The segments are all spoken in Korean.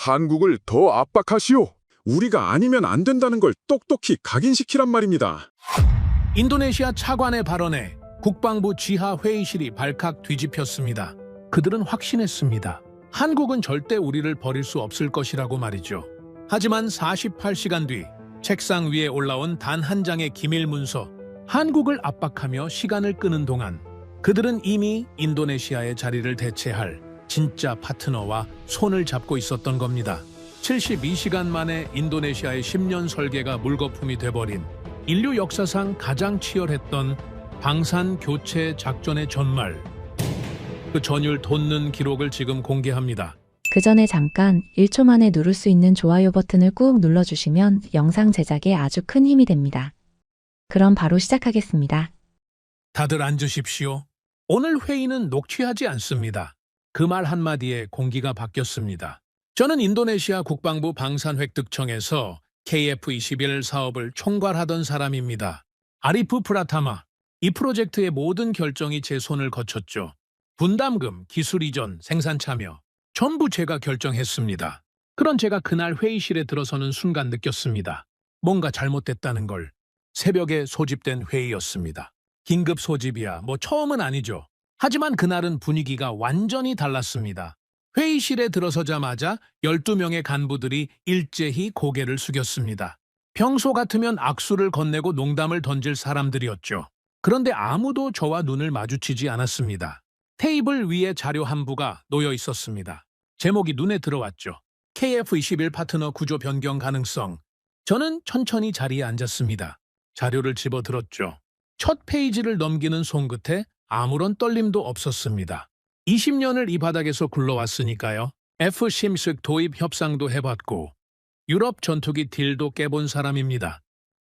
한국을 더 압박하시오. 우리가 아니면 안 된다는 걸 똑똑히 각인시키란 말입니다. 인도네시아 차관의 발언에 국방부 지하 회의실이 발칵 뒤집혔습니다. 그들은 확신했습니다. 한국은 절대 우리를 버릴 수 없을 것이라고 말이죠. 하지만 48시간 뒤 책상 위에 올라온 단 한 장의 기밀 문서, 한국을 압박하며 시간을 끄는 동안 그들은 이미 인도네시아의 자리를 대체할 진짜 파트너와 손을 잡고 있었던 겁니다. 72시간 만에 인도네시아의 10년 설계가 물거품이 돼버린 인류 역사상 가장 치열했던 방산 교체 작전의 전말. 그 전율 돋는 기록을 지금 공개합니다. 그 전에 잠깐 1초 만에 누를 수 있는 좋아요 버튼을 꾹 눌러주시면 영상 제작에 아주 큰 힘이 됩니다. 그럼 바로 시작하겠습니다. 다들 앉으십시오. 오늘 회의는 녹취하지 않습니다. 그 말 한마디에 공기가 바뀌었습니다. 저는 인도네시아 국방부 방산획득청에서 KF-21 사업을 총괄하던 사람입니다. 아리프 프라타마. 이 프로젝트의 모든 결정이 제 손을 거쳤죠. 분담금, 기술 이전, 생산 참여. 전부 제가 결정했습니다. 그런 제가 그날 회의실에 들어서는 순간 느꼈습니다. 뭔가 잘못됐다는 걸. 새벽에 소집된 회의였습니다. 긴급 소집이야 뭐 처음은 아니죠. 하지만 그날은 분위기가 완전히 달랐습니다. 회의실에 들어서자마자 12명의 간부들이 일제히 고개를 숙였습니다. 평소 같으면 악수를 건네고 농담을 던질 사람들이었죠. 그런데 아무도 저와 눈을 마주치지 않았습니다. 테이블 위에 자료 한 부가 놓여 있었습니다. 제목이 눈에 들어왔죠. KF-21 파트너 구조 변경 가능성. 저는 천천히 자리에 앉았습니다. 자료를 집어들었죠. 첫 페이지를 넘기는 손끝에 아무런 떨림도 없었습니다. 20년을 이 바닥에서 굴러왔으니까요. F-16 도입 협상도 해봤고 유럽 전투기 딜도 깨본 사람입니다.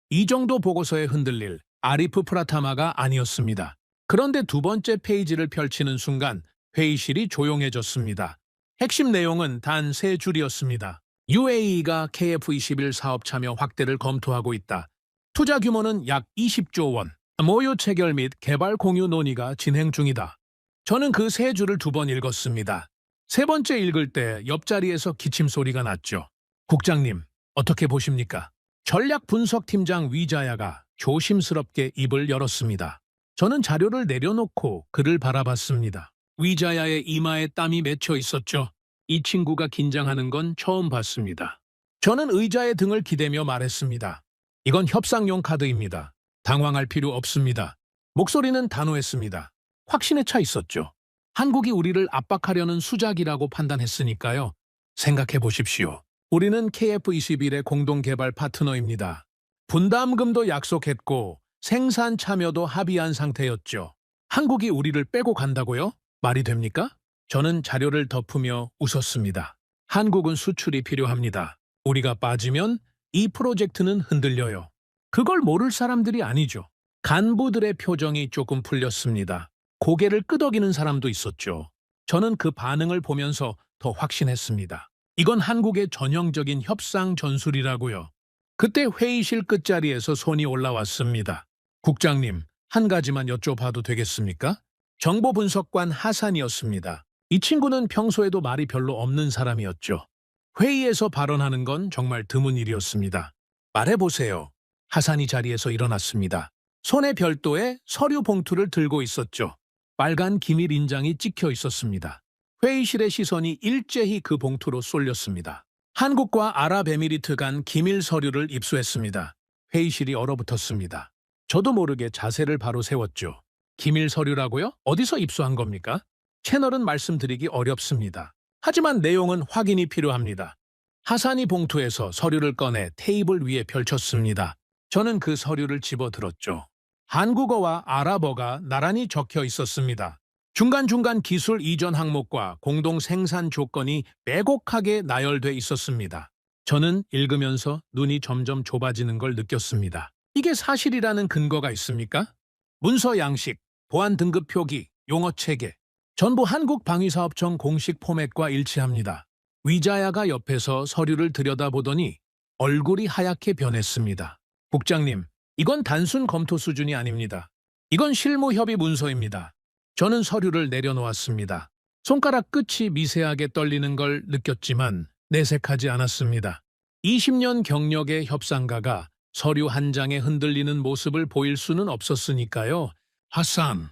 이 정도 보고서에 흔들릴 아리프 프라타마가 아니었습니다. 그런데 두 번째 페이지를 펼치는 순간 회의실이 조용해졌습니다. 핵심 내용은 단 3줄이었습니다. UAE가 KF-21 사업 참여 확대를 검토하고 있다. 투자 규모는 약 20조 원. 모유 체결 및 개발 공유 논의가 진행 중이다. 저는 그 3줄을 2번 읽었습니다. 세 번째 읽을 때 옆자리에서 기침 소리가 났죠. 국장님, 어떻게 보십니까? 전략 분석팀장 위자야가 조심스럽게 입을 열었습니다. 저는 자료를 내려놓고 그를 바라봤습니다. 위자야의 이마에 땀이 맺혀 있었죠. 이 친구가 긴장하는 건 처음 봤습니다. 저는 의자의 등을 기대며 말했습니다. 이건 협상용 카드입니다. 당황할 필요 없습니다. 목소리는 단호했습니다. 확신에 차 있었죠. 한국이 우리를 압박하려는 수작이라고 판단했으니까요. 생각해 보십시오. 우리는 KF-21의 공동개발 파트너입니다. 분담금도 약속했고 생산 참여도 합의한 상태였죠. 한국이 우리를 빼고 간다고요? 말이 됩니까? 저는 자료를 덮으며 웃었습니다. 한국은 수출이 필요합니다. 우리가 빠지면 이 프로젝트는 흔들려요. 그걸 모를 사람들이 아니죠. 간부들의 표정이 조금 풀렸습니다. 고개를 끄덕이는 사람도 있었죠. 저는 그 반응을 보면서 더 확신했습니다. 이건 한국의 전형적인 협상 전술이라고요. 그때 회의실 끝자리에서 손이 올라왔습니다. 국장님, 한 가지만 여쭤봐도 되겠습니까? 정보분석관 하산이었습니다. 이 친구는 평소에도 말이 별로 없는 사람이었죠. 회의에서 발언하는 건 정말 드문 일이었습니다. 말해보세요. 하산이 자리에서 일어났습니다. 손에 별도의 서류 봉투를 들고 있었죠. 빨간 기밀 인장이 찍혀 있었습니다. 회의실의 시선이 일제히 그 봉투로 쏠렸습니다. 한국과 아랍에미리트 간 기밀 서류를 입수했습니다. 회의실이 얼어붙었습니다. 저도 모르게 자세를 바로 세웠죠. 기밀 서류라고요? 어디서 입수한 겁니까? 채널은 말씀드리기 어렵습니다. 하지만 내용은 확인이 필요합니다. 하산이 봉투에서 서류를 꺼내 테이블 위에 펼쳤습니다. 저는 그 서류를 집어들었죠. 한국어와 아랍어가 나란히 적혀 있었습니다. 중간중간 기술 이전 항목과 공동 생산 조건이 빼곡하게 나열돼 있었습니다. 저는 읽으면서 눈이 점점 좁아지는 걸 느꼈습니다. 이게 사실이라는 근거가 있습니까? 문서 양식, 보안 등급 표기, 용어 체계, 전부 한국방위사업청 공식 포맷과 일치합니다. 위자야가 옆에서 서류를 들여다보더니 얼굴이 하얗게 변했습니다. 국장님, 이건 단순 검토 수준이 아닙니다. 이건 실무 협의 문서입니다. 저는 서류를 내려놓았습니다. 손가락 끝이 미세하게 떨리는 걸 느꼈지만 내색하지 않았습니다. 20년 경력의 협상가가 서류 한 장에 흔들리는 모습을 보일 수는 없었으니까요. 하산,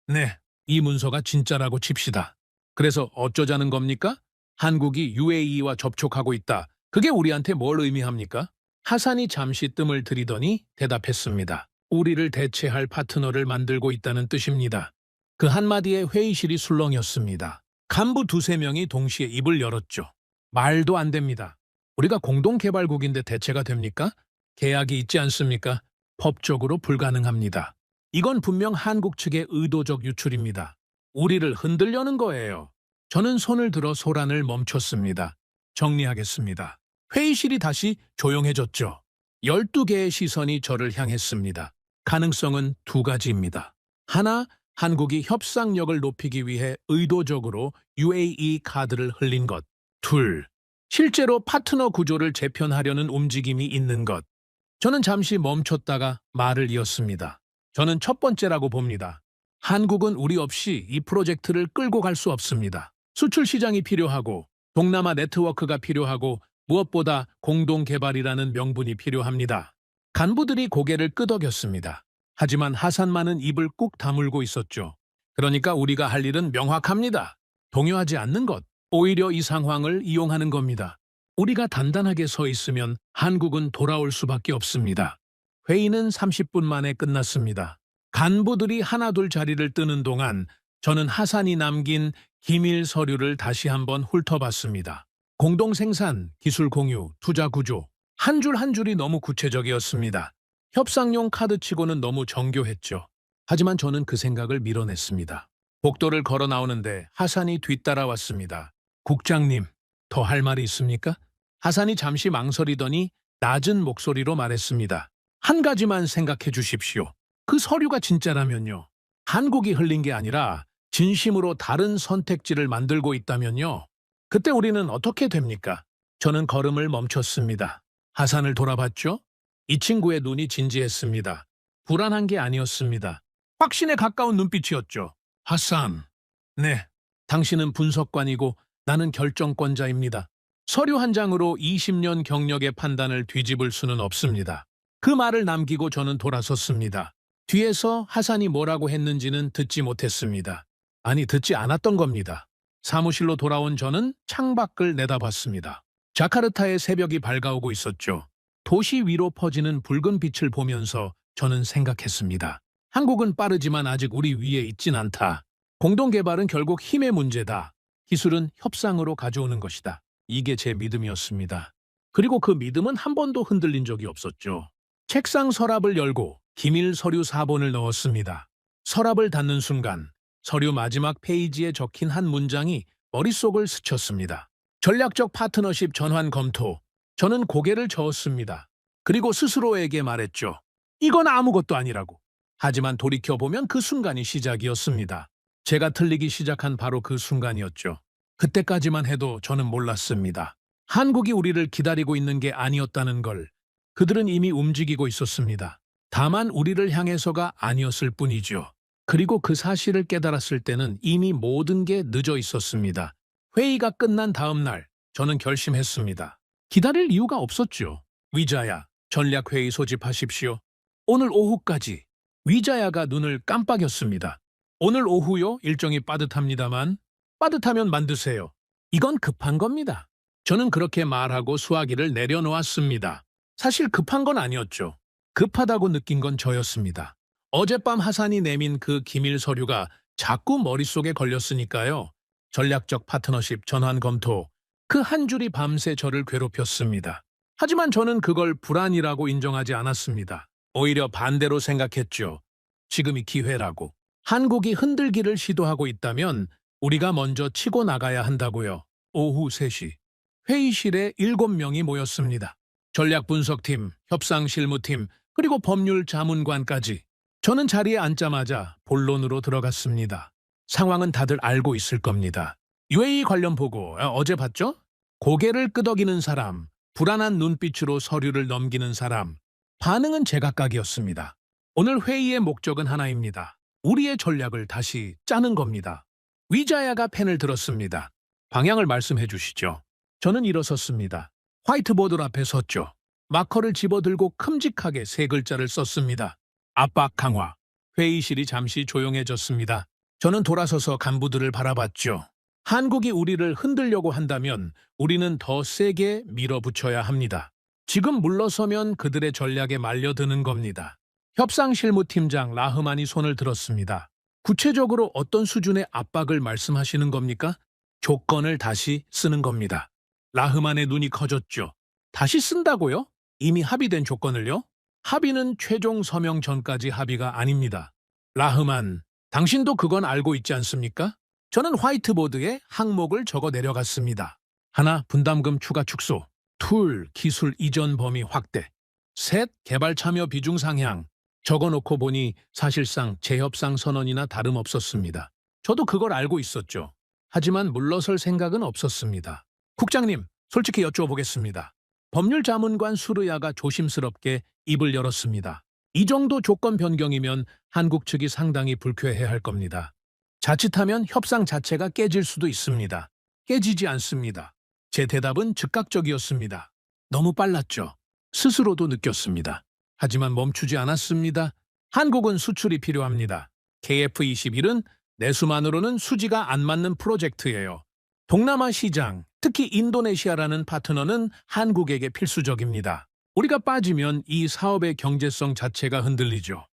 네, 이 문서가 진짜라고 칩시다. 그래서 어쩌자는 겁니까? 한국이 UAE와 접촉하고 있다. 그게 우리한테 뭘 의미합니까? 하산이 잠시 뜸을 들이더니 대답했습니다. 우리를 대체할 파트너를 만들고 있다는 뜻입니다. 그 한마디에 회의실이 술렁였습니다. 간부 두세 명이 동시에 입을 열었죠. 말도 안 됩니다. 우리가 공동개발국인데 대체가 됩니까? 계약이 있지 않습니까? 법적으로 불가능합니다. 이건 분명 한국 측의 의도적 유출입니다. 우리를 흔들려는 거예요. 저는 손을 들어 소란을 멈췄습니다. 정리하겠습니다. 회의실이 다시 조용해졌죠. 12개의 시선이 저를 향했습니다. 가능성은 두 가지입니다. 하나, 한국이 협상력을 높이기 위해 의도적으로 UAE 카드를 흘린 것. 둘, 실제로 파트너 구조를 재편하려는 움직임이 있는 것. 저는 잠시 멈췄다가 말을 이었습니다. 저는 첫 번째라고 봅니다. 한국은 우리 없이 이 프로젝트를 끌고 갈 수 없습니다. 수출 시장이 필요하고 동남아 네트워크가 필요하고 무엇보다 공동개발이라는 명분이 필요합니다. 간부들이 고개를 끄덕였습니다. 하지만 하산만은 입을 꾹 다물고 있었죠. 그러니까 우리가 할 일은 명확합니다. 동요하지 않는 것, 오히려 이 상황을 이용하는 겁니다. 우리가 단단하게 서 있으면 한국은 돌아올 수밖에 없습니다. 회의는 30분 만에 끝났습니다. 간부들이 하나둘 자리를 뜨는 동안 저는 하산이 남긴 기밀 서류를 다시 한번 훑어봤습니다. 공동생산, 기술 공유, 투자 구조, 한 줄 한 줄이 너무 구체적이었습니다. 협상용 카드치고는 너무 정교했죠. 하지만 저는 그 생각을 밀어냈습니다. 복도를 걸어 나오는데 하산이 뒤따라왔습니다. 국장님, 더 할 말이 있습니까? 하산이 잠시 망설이더니 낮은 목소리로 말했습니다. 한 가지만 생각해 주십시오. 그 서류가 진짜라면요. 한국이 흘린 게 아니라 진심으로 다른 선택지를 만들고 있다면요. 그때 우리는 어떻게 됩니까? 저는 걸음을 멈췄습니다. 하산을 돌아봤죠? 이 친구의 눈이 진지했습니다. 불안한 게 아니었습니다. 확신에 가까운 눈빛이었죠. 하산, 네, 당신은 분석관이고 나는 결정권자입니다. 서류 한 장으로 20년 경력의 판단을 뒤집을 수는 없습니다. 그 말을 남기고 저는 돌아섰습니다. 뒤에서 하산이 뭐라고 했는지는 듣지 못했습니다. 아니, 듣지 않았던 겁니다. 사무실로 돌아온 저는 창밖을 내다봤습니다. 자카르타의 새벽이 밝아오고 있었죠. 도시 위로 퍼지는 붉은 빛을 보면서 저는 생각했습니다. 한국은 빠르지만 아직 우리 위에 있진 않다. 공동개발은 결국 힘의 문제다. 기술은 협상으로 가져오는 것이다. 이게 제 믿음이었습니다. 그리고 그 믿음은 한 번도 흔들린 적이 없었죠. 책상 서랍을 열고 기밀 서류 4본을 넣었습니다. 서랍을 닫는 순간 서류 마지막 페이지에 적힌 한 문장이 머릿속을 스쳤습니다. 전략적 파트너십 전환 검토. 저는 고개를 저었습니다. 그리고 스스로에게 말했죠. 이건 아무것도 아니라고. 하지만 돌이켜보면 그 순간이 시작이었습니다. 제가 틀리기 시작한 바로 그 순간이었죠. 그때까지만 해도 저는 몰랐습니다. 한국이 우리를 기다리고 있는 게 아니었다는 걸. 그들은 이미 움직이고 있었습니다. 다만 우리를 향해서가 아니었을 뿐이죠. 그리고 그 사실을 깨달았을 때는 이미 모든 게 늦어 있었습니다. 회의가 끝난 다음 날 저는 결심했습니다. 기다릴 이유가 없었죠. 위자야, 전략회의 소집하십시오. 오늘 오후까지. 위자야가 눈을 깜빡였습니다. 오늘 오후요? 일정이 빠듯합니다만. 빠듯하면 만드세요. 이건 급한 겁니다. 저는 그렇게 말하고 수화기를 내려놓았습니다. 사실 급한 건 아니었죠. 급하다고 느낀 건 저였습니다. 어젯밤 하산이 내민 그 기밀 서류가 자꾸 머릿속에 걸렸으니까요. 전략적 파트너십 전환 검토. 그 한 줄이 밤새 저를 괴롭혔습니다. 하지만 저는 그걸 불안이라고 인정하지 않았습니다. 오히려 반대로 생각했죠. 지금이 기회라고. 한국이 흔들기를 시도하고 있다면 우리가 먼저 치고 나가야 한다고요. 오후 3시. 회의실에 7명이 모였습니다. 전략분석팀, 협상실무팀, 그리고 법률 자문관까지. 저는 자리에 앉자마자 본론으로 들어갔습니다. 상황은 다들 알고 있을 겁니다. UAE 관련 보고 어제 봤죠? 고개를 끄덕이는 사람, 불안한 눈빛으로 서류를 넘기는 사람. 반응은 제각각이었습니다. 오늘 회의의 목적은 하나입니다. 우리의 전략을 다시 짜는 겁니다. 위자야가 펜을 들었습니다. 방향을 말씀해 주시죠. 저는 일어섰습니다. 화이트보드 앞에 섰죠. 마커를 집어들고 큼직하게 세 글자를 썼습니다. 압박 강화. 회의실이 잠시 조용해졌습니다. 저는 돌아서서 간부들을 바라봤죠. 한국이 우리를 흔들려고 한다면 우리는 더 세게 밀어붙여야 합니다. 지금 물러서면 그들의 전략에 말려드는 겁니다. 협상실무팀장 라흐만이 손을 들었습니다. 구체적으로 어떤 수준의 압박을 말씀하시는 겁니까? 조건을 다시 쓰는 겁니다. 라흐만의 눈이 커졌죠. 다시 쓴다고요? 이미 합의된 조건을요? 합의는 최종 서명 전까지 합의가 아닙니다. 라흐만, 당신도 그건 알고 있지 않습니까? 저는 화이트보드에 항목을 적어 내려갔습니다. 하나, 분담금 추가 축소. 둘, 기술 이전 범위 확대. 셋, 개발 참여 비중 상향. 적어놓고 보니 사실상 재협상 선언이나 다름없었습니다. 저도 그걸 알고 있었죠. 하지만 물러설 생각은 없었습니다. 국장님, 솔직히 여쭈어보겠습니다. 법률자문관 수르야가 조심스럽게 입을 열었습니다. 이 정도 조건 변경이면 한국 측이 상당히 불쾌해할 겁니다. 자칫하면 협상 자체가 깨질 수도 있습니다. 깨지지 않습니다. 제 대답은 즉각적이었습니다. 너무 빨랐죠. 스스로도 느꼈습니다. 하지만 멈추지 않았습니다. 한국은 수출이 필요합니다. KF21은 내수만으로는 수지가 안 맞는 프로젝트예요. 동남아 시장, 특히 인도네시아라는 파트너는 한국에게 필수적입니다. 우리가 빠지면 이 사업의 경제성 자체가 흔들리죠.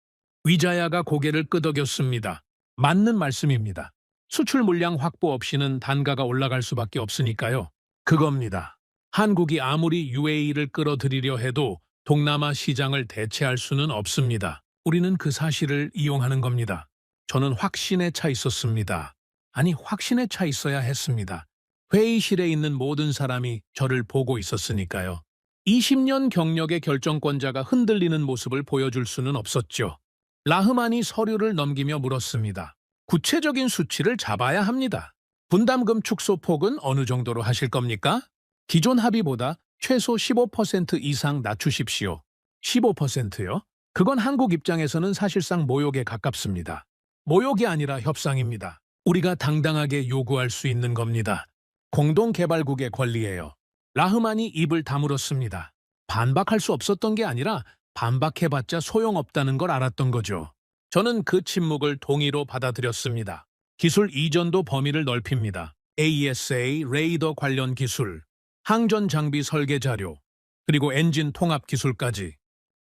위자야가 고개를 끄덕였습니다. 맞는 말씀입니다. 수출 물량 확보 없이는 단가가 올라갈 수밖에 없으니까요. 그겁니다. 한국이 아무리 UAE를 끌어들이려 해도 동남아 시장을 대체할 수는 없습니다. 우리는 그 사실을 이용하는 겁니다. 저는 확신에 차 있었습니다. 아니, 확신에 차 있어야 했습니다. 회의실에 있는 모든 사람이 저를 보고 있었으니까요. 20년 경력의 결정권자가 흔들리는 모습을 보여줄 수는 없었죠. 라흐만이 서류를 넘기며 물었습니다. 구체적인 수치를 잡아야 합니다. 분담금 축소 폭은 어느 정도로 하실 겁니까? 기존 합의보다 최소 15% 이상 낮추십시오. 15%요? 그건 한국 입장에서는 사실상 모욕에 가깝습니다. 모욕이 아니라 협상입니다. 우리가 당당하게 요구할 수 있는 겁니다. 공동개발국의 권리예요. 라흐만이 입을 다물었습니다. 반박할 수 없었던 게 아니라 반박해봤자 소용없다는 걸 알았던 거죠. 저는 그 침묵을 동의로 받아들였습니다. 기술 이전도 범위를 넓힙니다. AESA 레이더 관련 기술, 항전 장비 설계 자료, 그리고 엔진 통합 기술까지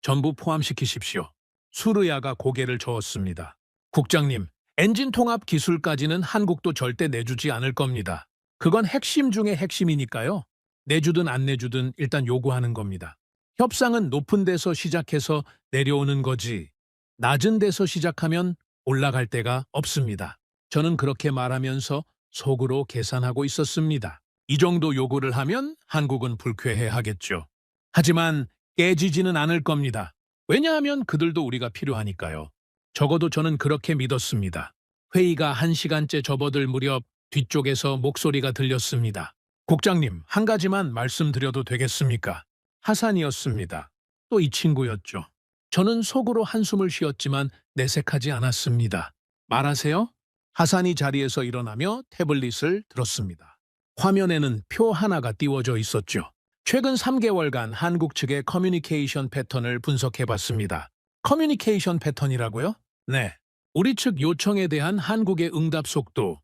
전부 포함시키십시오. 수르야가 고개를 저었습니다. 국장님, 엔진 통합 기술까지는 한국도 절대 내주지 않을 겁니다. 그건 핵심 중의 핵심이니까요. 내주든 안 내주든 일단 요구하는 겁니다. 협상은 높은 데서 시작해서 내려오는 거지, 낮은 데서 시작하면 올라갈 데가 없습니다. 저는 그렇게 말하면서 속으로 계산하고 있었습니다. 이 정도 요구를 하면 한국은 불쾌해하겠죠. 하지만 깨지지는 않을 겁니다. 왜냐하면 그들도 우리가 필요하니까요. 적어도 저는 그렇게 믿었습니다. 회의가 1시간째 접어들 무렵 뒤쪽에서 목소리가 들렸습니다. 국장님, 한 가지만 말씀드려도 되겠습니까? 하산이었습니다. 또 이 친구였죠. 저는 속으로 한숨을 쉬었지만 내색하지 않았습니다. 말하세요? 하산이 자리에서 일어나며 태블릿을 들었습니다. 화면에는 표 하나가 띄워져 있었죠. 최근 3개월간 한국 측의 커뮤니케이션 패턴을 분석해봤습니다. 커뮤니케이션 패턴이라고요? 네. 우리 측 요청에 대한 한국의 응답 속도,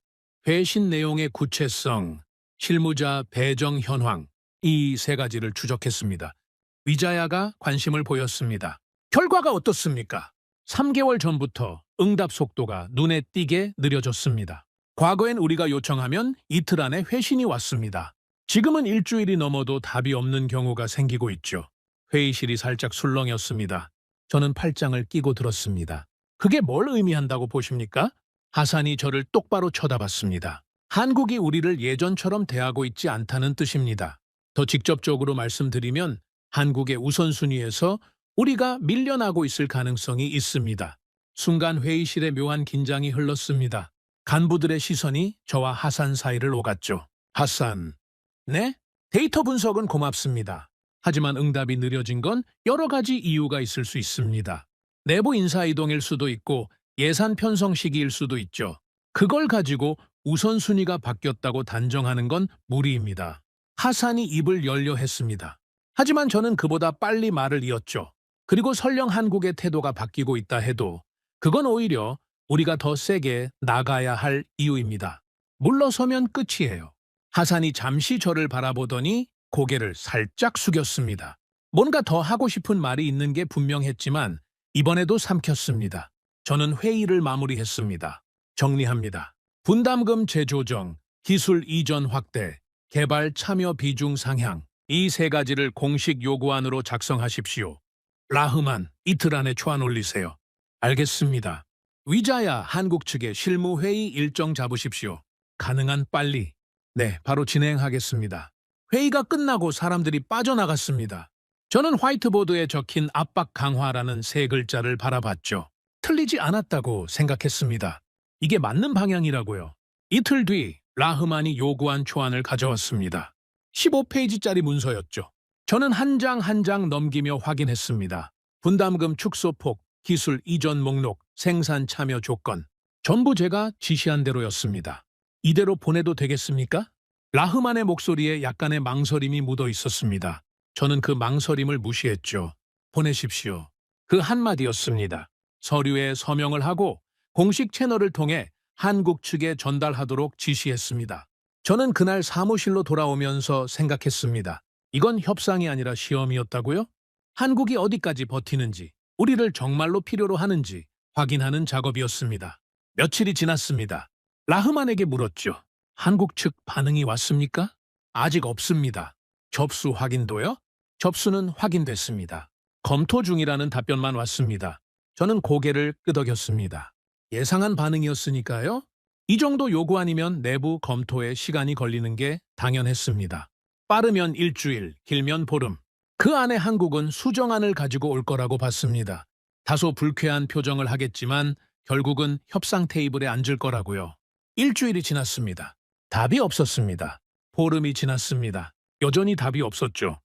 회신 내용의 구체성, 실무자 배정 현황, 이 세 가지를 추적했습니다. 위자야가 관심을 보였습니다. 결과가 어떻습니까? 3개월 전부터 응답 속도가 눈에 띄게 느려졌습니다. 과거엔 우리가 요청하면 이틀 안에 회신이 왔습니다. 지금은 일주일이 넘어도 답이 없는 경우가 생기고 있죠. 회의실이 살짝 술렁였습니다. 저는 팔짱을 끼고 들었습니다. 그게 뭘 의미한다고 보십니까? 하산이 저를 똑바로 쳐다봤습니다. 한국이 우리를 예전처럼 대하고 있지 않다는 뜻입니다. 더 직접적으로 말씀드리면 한국의 우선순위에서 우리가 밀려나고 있을 가능성이 있습니다. 순간 회의실에 묘한 긴장이 흘렀습니다. 간부들의 시선이 저와 하산 사이를 오갔죠. 하산. 네? 데이터 분석은 고맙습니다. 하지만 응답이 느려진 건 여러 가지 이유가 있을 수 있습니다. 내부 인사이동일 수도 있고 예산 편성 시기일 수도 있죠. 그걸 가지고 우선순위가 바뀌었다고 단정하는 건 무리입니다. 하산이 입을 열려 했습니다. 하지만 저는 그보다 빨리 말을 이었죠. 그리고 설령 한국의 태도가 바뀌고 있다 해도 그건 오히려 우리가 더 세게 나가야 할 이유입니다. 물러서면 끝이에요. 하산이 잠시 저를 바라보더니 고개를 살짝 숙였습니다. 뭔가 더 하고 싶은 말이 있는 게 분명했지만 이번에도 삼켰습니다. 저는 회의를 마무리했습니다. 정리합니다. 분담금 재조정, 기술 이전 확대, 개발 참여 비중 상향, 이 세 가지를 공식 요구안으로 작성하십시오. 라흐만, 이틀 안에 초안 올리세요. 알겠습니다. 위자야, 한국 측에 실무회의 일정 잡으십시오. 가능한 빨리. 네, 바로 진행하겠습니다. 회의가 끝나고 사람들이 빠져나갔습니다. 저는 화이트보드에 적힌 압박 강화라는 세 글자를 바라봤죠. 틀리지 않았다고 생각했습니다. 이게 맞는 방향이라고요. 이틀 뒤 라흐만이 요구한 초안을 가져왔습니다. 15페이지짜리 문서였죠. 저는 한 장 한 장 넘기며 확인했습니다. 분담금 축소폭, 기술 이전 목록, 생산 참여 조건. 전부 제가 지시한 대로였습니다. 이대로 보내도 되겠습니까? 라흐만의 목소리에 약간의 망설임이 묻어 있었습니다. 저는 그 망설임을 무시했죠. 보내십시오. 그 한마디였습니다. 서류에 서명을 하고 공식 채널을 통해 한국 측에 전달하도록 지시했습니다. 저는 그날 사무실로 돌아오면서 생각했습니다. 이건 협상이 아니라 시험이었다고요? 한국이 어디까지 버티는지, 우리를 정말로 필요로 하는지 확인하는 작업이었습니다. 며칠이 지났습니다. 라흐만에게 물었죠. 한국 측 반응이 왔습니까? 아직 없습니다. 접수 확인도요? 접수는 확인됐습니다. 검토 중이라는 답변만 왔습니다. 저는 고개를 끄덕였습니다. 예상한 반응이었으니까요. 이 정도 요구안이면 내부 검토에 시간이 걸리는 게 당연했습니다. 빠르면 일주일, 길면 보름. 그 안에 한국은 수정안을 가지고 올 거라고 봤습니다. 다소 불쾌한 표정을 하겠지만 결국은 협상 테이블에 앉을 거라고요. 일주일이 지났습니다. 답이 없었습니다. 보름이 지났습니다. 여전히 답이 없었죠.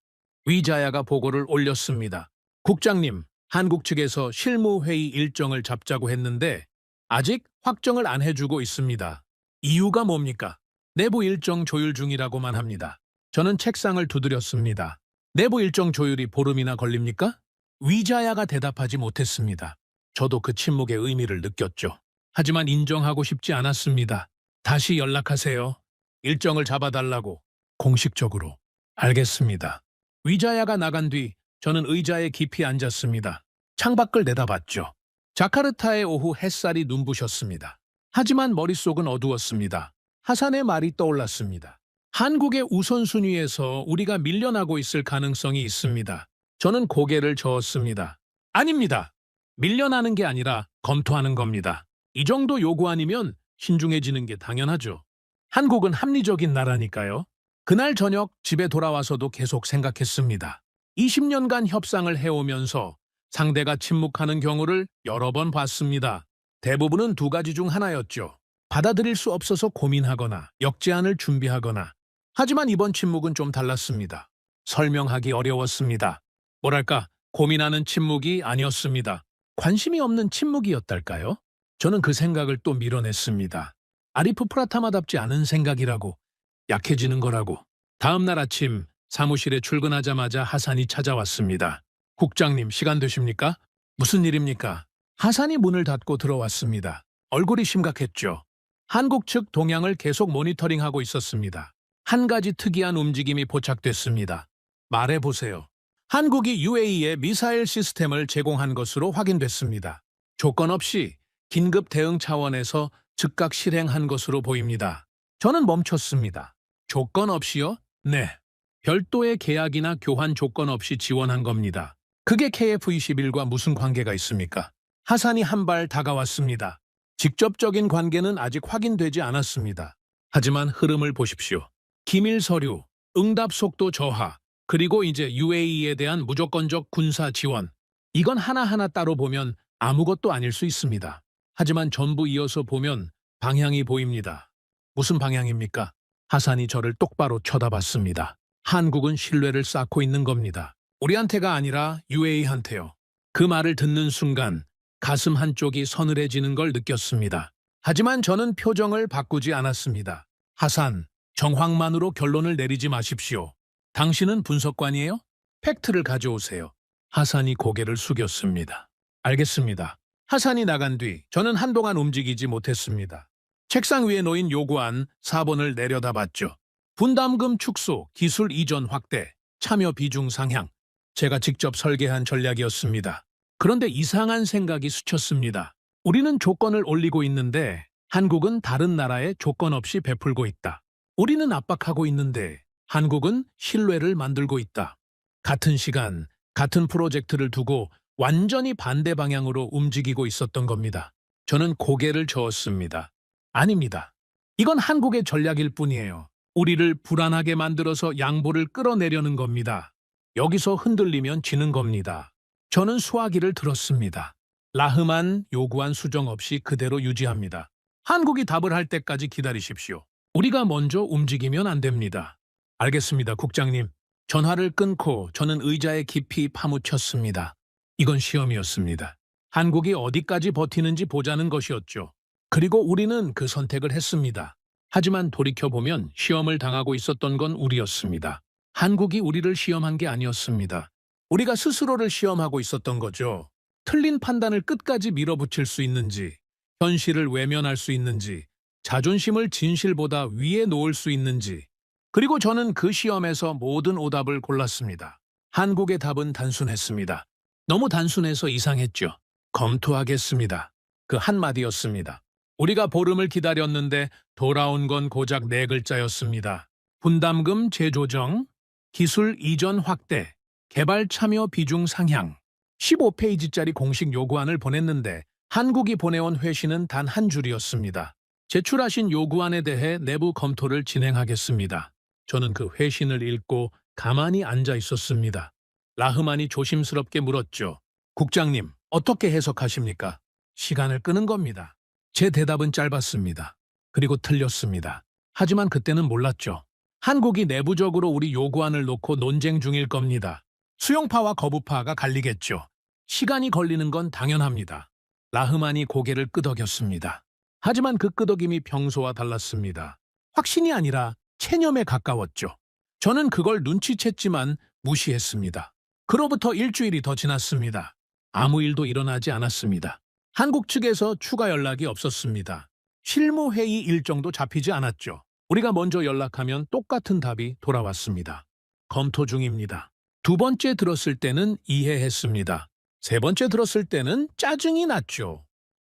위자야가 보고를 올렸습니다. 국장님, 한국 측에서 실무회의 일정을 잡자고 했는데 아직 확정을 안 해주고 있습니다. 이유가 뭡니까? 내부 일정 조율 중이라고만 합니다. 저는 책상을 두드렸습니다. 내부 일정 조율이 보름이나 걸립니까? 위자야가 대답하지 못했습니다. 저도 그 침묵의 의미를 느꼈죠. 하지만 인정하고 싶지 않았습니다. 다시 연락하세요. 일정을 잡아달라고. 공식적으로. 알겠습니다. 위자야가 나간 뒤 저는 의자에 깊이 앉았습니다. 창밖을 내다봤죠. 자카르타의 오후 햇살이 눈부셨습니다. 하지만 머릿속은 어두웠습니다. 하산의 말이 떠올랐습니다. 한국의 우선순위에서 우리가 밀려나고 있을 가능성이 있습니다. 저는 고개를 저었습니다. 아닙니다. 밀려나는 게 아니라 검토하는 겁니다. 이 정도 요구안이면 신중해지는 게 당연하죠. 한국은 합리적인 나라니까요. 그날 저녁 집에 돌아와서도 계속 생각했습니다. 20년간 협상을 해오면서 상대가 침묵하는 경우를 여러 번 봤습니다. 대부분은 두 가지 중 하나였죠. 받아들일 수 없어서 고민하거나 역제안을 준비하거나. 하지만 이번 침묵은 좀 달랐습니다. 설명하기 어려웠습니다. 뭐랄까, 고민하는 침묵이 아니었습니다. 관심이 없는 침묵이었달까요? 저는 그 생각을 또 밀어냈습니다. 아리프 프라타마답지 않은 생각이라고, 약해지는 거라고. 다음 날 아침 사무실에 출근하자마자 하산이 찾아왔습니다. 국장님, 시간 되십니까? 무슨 일입니까? 하산이 문을 닫고 들어왔습니다. 얼굴이 심각했죠. 한국 측 동향을 계속 모니터링하고 있었습니다. 한 가지 특이한 움직임이 포착됐습니다. 말해보세요. 한국이 UAE에 미사일 시스템을 제공한 것으로 확인됐습니다. 조건 없이 긴급 대응 차원에서 즉각 실행한 것으로 보입니다. 저는 멈췄습니다. 조건 없이요? 네. 별도의 계약이나 교환 조건 없이 지원한 겁니다. 그게 KF-21과 무슨 관계가 있습니까? 하산이 한 발 다가왔습니다. 직접적인 관계는 아직 확인되지 않았습니다. 하지만 흐름을 보십시오. 기밀 서류, 응답 속도 저하, 그리고 이제 UAE에 대한 무조건적 군사 지원. 이건 하나하나 따로 보면 아무것도 아닐 수 있습니다. 하지만 전부 이어서 보면 방향이 보입니다. 무슨 방향입니까? 하산이 저를 똑바로 쳐다봤습니다. 한국은 신뢰를 쌓고 있는 겁니다. 우리한테가 아니라 UAE한테요. 그 말을 듣는 순간 가슴 한쪽이 서늘해지는 걸 느꼈습니다. 하지만 저는 표정을 바꾸지 않았습니다. 하산, 정황만으로 결론을 내리지 마십시오. 당신은 분석관이에요? 팩트를 가져오세요. 하산이 고개를 숙였습니다. 알겠습니다. 하산이 나간 뒤 저는 한동안 움직이지 못했습니다. 책상 위에 놓인 요구안 4번을 내려다봤죠. 분담금 축소, 기술 이전 확대, 참여 비중 상향. 제가 직접 설계한 전략이었습니다. 그런데 이상한 생각이 스쳤습니다. 우리는 조건을 올리고 있는데 한국은 다른 나라에 조건 없이 베풀고 있다. 우리는 압박하고 있는데 한국은 신뢰를 만들고 있다. 같은 시간, 같은 프로젝트를 두고 완전히 반대 방향으로 움직이고 있었던 겁니다. 저는 고개를 저었습니다. 아닙니다. 이건 한국의 전략일 뿐이에요. 우리를 불안하게 만들어서 양보를 끌어내려는 겁니다. 여기서 흔들리면 지는 겁니다. 저는 수화기를 들었습니다. 라흐만 요구한 수정 없이 그대로 유지합니다. 한국이 답을 할 때까지 기다리십시오. 우리가 먼저 움직이면 안 됩니다. 알겠습니다, 국장님. 전화를 끊고 저는 의자에 깊이 파묻혔습니다. 이건 시험이었습니다. 한국이 어디까지 버티는지 보자는 것이었죠. 그리고 우리는 그 선택을 했습니다. 하지만 돌이켜보면 시험을 당하고 있었던 건 우리였습니다. 한국이 우리를 시험한 게 아니었습니다. 우리가 스스로를 시험하고 있었던 거죠. 틀린 판단을 끝까지 밀어붙일 수 있는지, 현실을 외면할 수 있는지, 자존심을 진실보다 위에 놓을 수 있는지. 그리고 저는 그 시험에서 모든 오답을 골랐습니다. 한국의 답은 단순했습니다. 너무 단순해서 이상했죠. 검토하겠습니다. 그 한마디였습니다. 우리가 보름을 기다렸는데 돌아온 건 고작 4글자였습니다. 분담금 재조정, 기술 이전 확대, 개발 참여 비중 상향. 15페이지짜리 공식 요구안을 보냈는데 한국이 보내온 회신은 단 한 줄이었습니다. 제출하신 요구안에 대해 내부 검토를 진행하겠습니다. 저는 그 회신을 읽고 가만히 앉아 있었습니다. 라흐만이 조심스럽게 물었죠. 국장님, 어떻게 해석하십니까? 시간을 끄는 겁니다. 제 대답은 짧았습니다. 그리고 틀렸습니다. 하지만 그때는 몰랐죠. 한국이 내부적으로 우리 요구안을 놓고 논쟁 중일 겁니다. 수용파와 거부파가 갈리겠죠. 시간이 걸리는 건 당연합니다. 라흐만이 고개를 끄덕였습니다. 하지만 그 끄덕임이 평소와 달랐습니다. 확신이 아니라 체념에 가까웠죠. 저는 그걸 눈치챘지만 무시했습니다. 그로부터 일주일이 더 지났습니다. 아무 일도 일어나지 않았습니다. 한국 측에서 추가 연락이 없었습니다. 실무회의 일정도 잡히지 않았죠. 우리가 먼저 연락하면 똑같은 답이 돌아왔습니다. 검토 중입니다. 2번째 들었을 때는 이해했습니다. 3번째 들었을 때는 짜증이 났죠.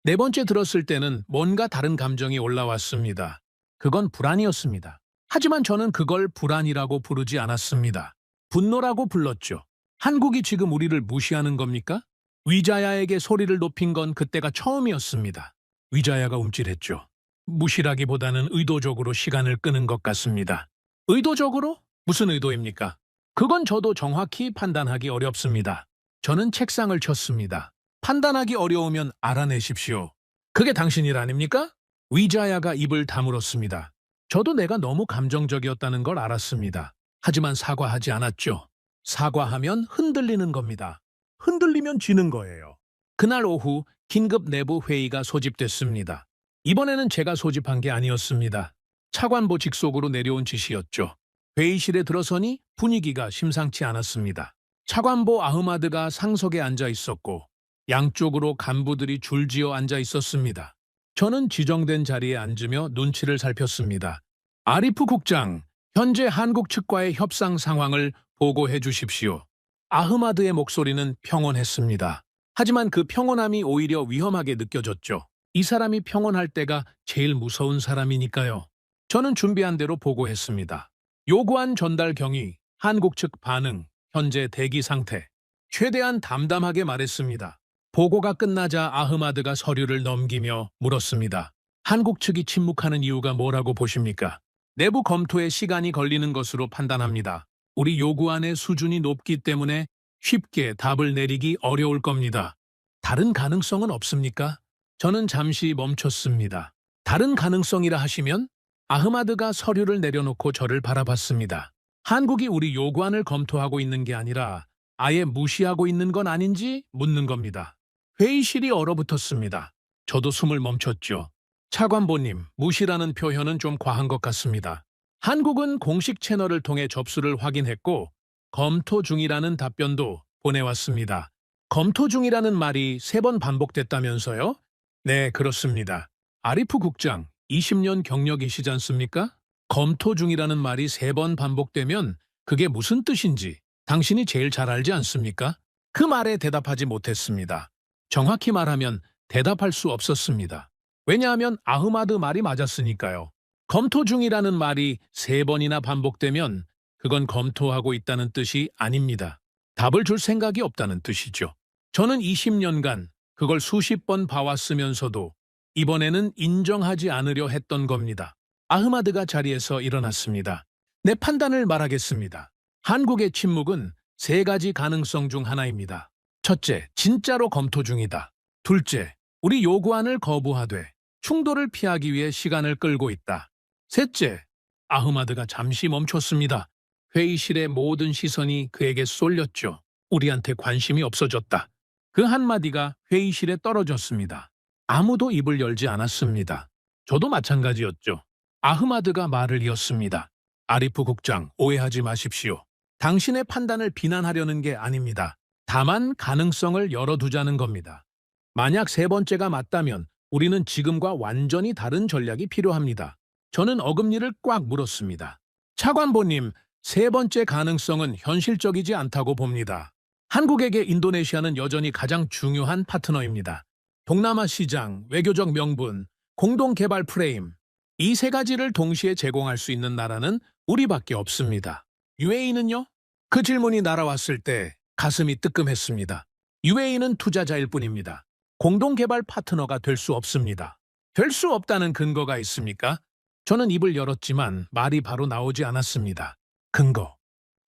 4번째 들었을 때는 뭔가 다른 감정이 올라왔습니다. 그건 불안이었습니다. 하지만 저는 그걸 불안이라고 부르지 않았습니다. 분노라고 불렀죠. 한국이 지금 우리를 무시하는 겁니까? 위자야에게 소리를 높인 건 그때가 처음이었습니다. 위자야가 움찔했죠. 무시라기보다는 의도적으로 시간을 끄는 것 같습니다. 의도적으로? 무슨 의도입니까? 그건 저도 정확히 판단하기 어렵습니다. 저는 책상을 쳤습니다. 판단하기 어려우면 알아내십시오. 그게 당신 일 아닙니까? 위자야가 입을 다물었습니다. 저도 내가 너무 감정적이었다는 걸 알았습니다. 하지만 사과하지 않았죠. 사과하면 흔들리는 겁니다. 흔들리면 지는 거예요. 그날 오후 긴급 내부 회의가 소집됐습니다. 이번에는 제가 소집한 게 아니었습니다. 차관보 직속으로 내려온 지시였죠. 회의실에 들어서니 분위기가 심상치 않았습니다. 차관보 아흐마드가 상석에 앉아 있었고 양쪽으로 간부들이 줄지어 앉아 있었습니다. 저는 지정된 자리에 앉으며 눈치를 살폈습니다. 아리프 국장, 현재 한국 측과의 협상 상황을 보고해 주십시오. 아흐마드의 목소리는 평온했습니다. 하지만 그 평온함이 오히려 위험하게 느껴졌죠. 이 사람이 평온할 때가 제일 무서운 사람이니까요. 저는 준비한 대로 보고했습니다. 요구안 전달 경위, 한국 측 반응, 현재 대기 상태. 최대한 담담하게 말했습니다. 보고가 끝나자 아흐마드가 서류를 넘기며 물었습니다. 한국 측이 침묵하는 이유가 뭐라고 보십니까? 내부 검토에 시간이 걸리는 것으로 판단합니다. 우리 요구안의 수준이 높기 때문에 쉽게 답을 내리기 어려울 겁니다. 다른 가능성은 없습니까? 저는 잠시 멈췄습니다. 다른 가능성이라 하시면? 아흐마드가 서류를 내려놓고 저를 바라봤습니다. 한국이 우리 요구안을 검토하고 있는 게 아니라 아예 무시하고 있는 건 아닌지 묻는 겁니다. 회의실이 얼어붙었습니다. 저도 숨을 멈췄죠. 차관보님, 무시라는 표현은 좀 과한 것 같습니다. 한국은 공식 채널을 통해 접수를 확인했고 검토 중이라는 답변도 보내왔습니다. 검토 중이라는 말이 3번 반복됐다면서요? 네, 그렇습니다. 아리프 국장, 20년 경력이시지 않습니까? 검토 중이라는 말이 3번 반복되면 그게 무슨 뜻인지 당신이 제일 잘 알지 않습니까? 그 말에 대답하지 못했습니다. 정확히 말하면 대답할 수 없었습니다. 왜냐하면 아흐마드 말이 맞았으니까요. 검토 중이라는 말이 3번이나 반복되면 그건 검토하고 있다는 뜻이 아닙니다. 답을 줄 생각이 없다는 뜻이죠. 저는 20년간 그걸 수십 번 봐왔으면서도 이번에는 인정하지 않으려 했던 겁니다. 아흐마드가 자리에서 일어났습니다. 내 판단을 말하겠습니다. 한국의 침묵은 3가지 가능성 중 하나입니다. 첫째, 진짜로 검토 중이다. 둘째, 우리 요구안을 거부하되 충돌을 피하기 위해 시간을 끌고 있다. 셋째, 아흐마드가 잠시 멈췄습니다. 회의실의 모든 시선이 그에게 쏠렸죠. 우리한테 관심이 없어졌다. 그 한마디가 회의실에 떨어졌습니다. 아무도 입을 열지 않았습니다. 저도 마찬가지였죠. 아흐마드가 말을 이었습니다. 아리프 국장, 오해하지 마십시오. 당신의 판단을 비난하려는 게 아닙니다. 다만 가능성을 열어두자는 겁니다. 만약 3번째가 맞다면 우리는 지금과 완전히 다른 전략이 필요합니다. 저는 어금니를 꽉 물었습니다. 차관보님, 3번째 가능성은 현실적이지 않다고 봅니다. 한국에게 인도네시아는 여전히 가장 중요한 파트너입니다. 동남아 시장, 외교적 명분, 공동개발 프레임, 이 3가지를 동시에 제공할 수 있는 나라는 우리밖에 없습니다. UAE는요? 그 질문이 날아왔을 때 가슴이 뜨끔했습니다. UAE는 투자자일 뿐입니다. 공동개발 파트너가 될 수 없습니다. 될 수 없다는 근거가 있습니까? 저는 입을 열었지만 말이 바로 나오지 않았습니다. 근거.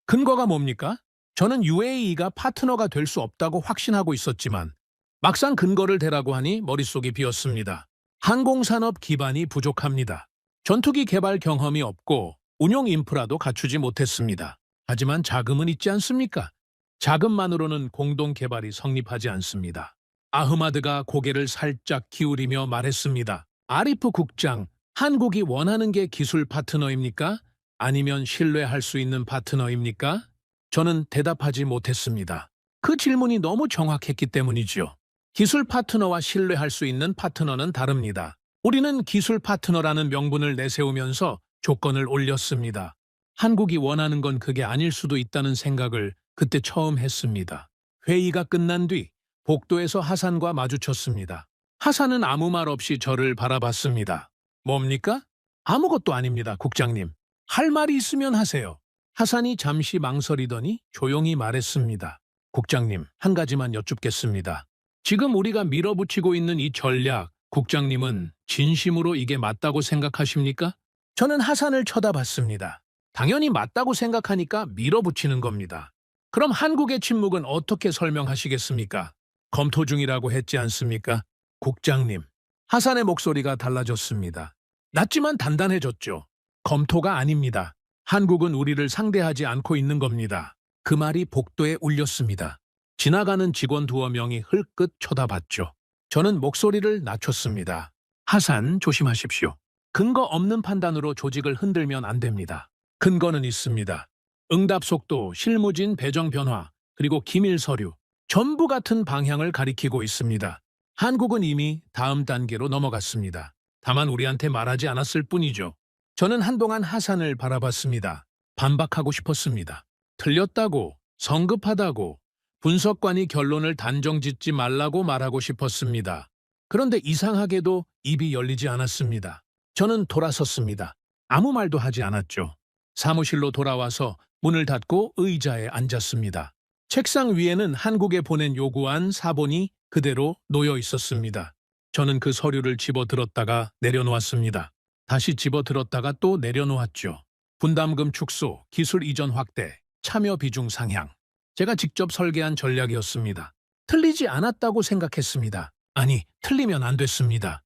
근거가 뭡니까? 저는 UAE가 파트너가 될 수 없다고 확신하고 있었지만 막상 근거를 대라고 하니 머릿속이 비었습니다. 항공산업 기반이 부족합니다. 전투기 개발 경험이 없고 운용 인프라도 갖추지 못했습니다. 하지만 자금은 있지 않습니까? 자금만으로는 공동 개발이 성립하지 않습니다. 아흐마드가 고개를 살짝 기울이며 말했습니다. 아리프 국장, 한국이 원하는 게 기술 파트너입니까? 아니면 신뢰할 수 있는 파트너입니까? 저는 대답하지 못했습니다. 그 질문이 너무 정확했기 때문이죠. 기술 파트너와 신뢰할 수 있는 파트너는 다릅니다. 우리는 기술 파트너라는 명분을 내세우면서 조건을 올렸습니다. 한국이 원하는 건 그게 아닐 수도 있다는 생각을 그때 처음 했습니다. 회의가 끝난 뒤 복도에서 하산과 마주쳤습니다. 하산은 아무 말 없이 저를 바라봤습니다. 뭡니까? 아무것도 아닙니다, 국장님. 할 말이 있으면 하세요. 하산이 잠시 망설이더니 조용히 말했습니다. 국장님, 한 가지만 여쭙겠습니다. 지금 우리가 밀어붙이고 있는 이 전략, 국장님은 진심으로 이게 맞다고 생각하십니까? 저는 하산을 쳐다봤습니다. 당연히 맞다고 생각하니까 밀어붙이는 겁니다. 그럼 한국의 침묵은 어떻게 설명하시겠습니까? 검토 중이라고 했지 않습니까? 국장님, 하산의 목소리가 달라졌습니다. 낮지만 단단해졌죠. 검토가 아닙니다. 한국은 우리를 상대하지 않고 있는 겁니다. 그 말이 복도에 울렸습니다. 지나가는 직원 2명이 흘끗 쳐다봤죠. 저는 목소리를 낮췄습니다. 하산 조심하십시오. 근거 없는 판단으로 조직을 흔들면 안 됩니다. 근거는 있습니다. 응답 속도, 실무진 배정 변화, 그리고 기밀 서류, 전부 같은 방향을 가리키고 있습니다. 한국은 이미 다음 단계로 넘어갔습니다. 다만 우리한테 말하지 않았을 뿐이죠. 저는 한동안 하산을 바라봤습니다. 반박하고 싶었습니다. 틀렸다고, 성급하다고, 분석관이 결론을 단정짓지 말라고 말하고 싶었습니다. 그런데 이상하게도 입이 열리지 않았습니다. 저는 돌아섰습니다. 아무 말도 하지 않았죠. 사무실로 돌아와서 문을 닫고 의자에 앉았습니다. 책상 위에는 한국에 보낸 요구안 사본이 그대로 놓여 있었습니다. 저는 그 서류를 집어들었다가 내려놓았습니다. 다시 집어들었다가 또 내려놓았죠. 분담금 축소, 기술 이전 확대, 참여 비중 상향. 제가 직접 설계한 전략이었습니다. 틀리지 않았다고 생각했습니다. 아니, 틀리면 안 됐습니다.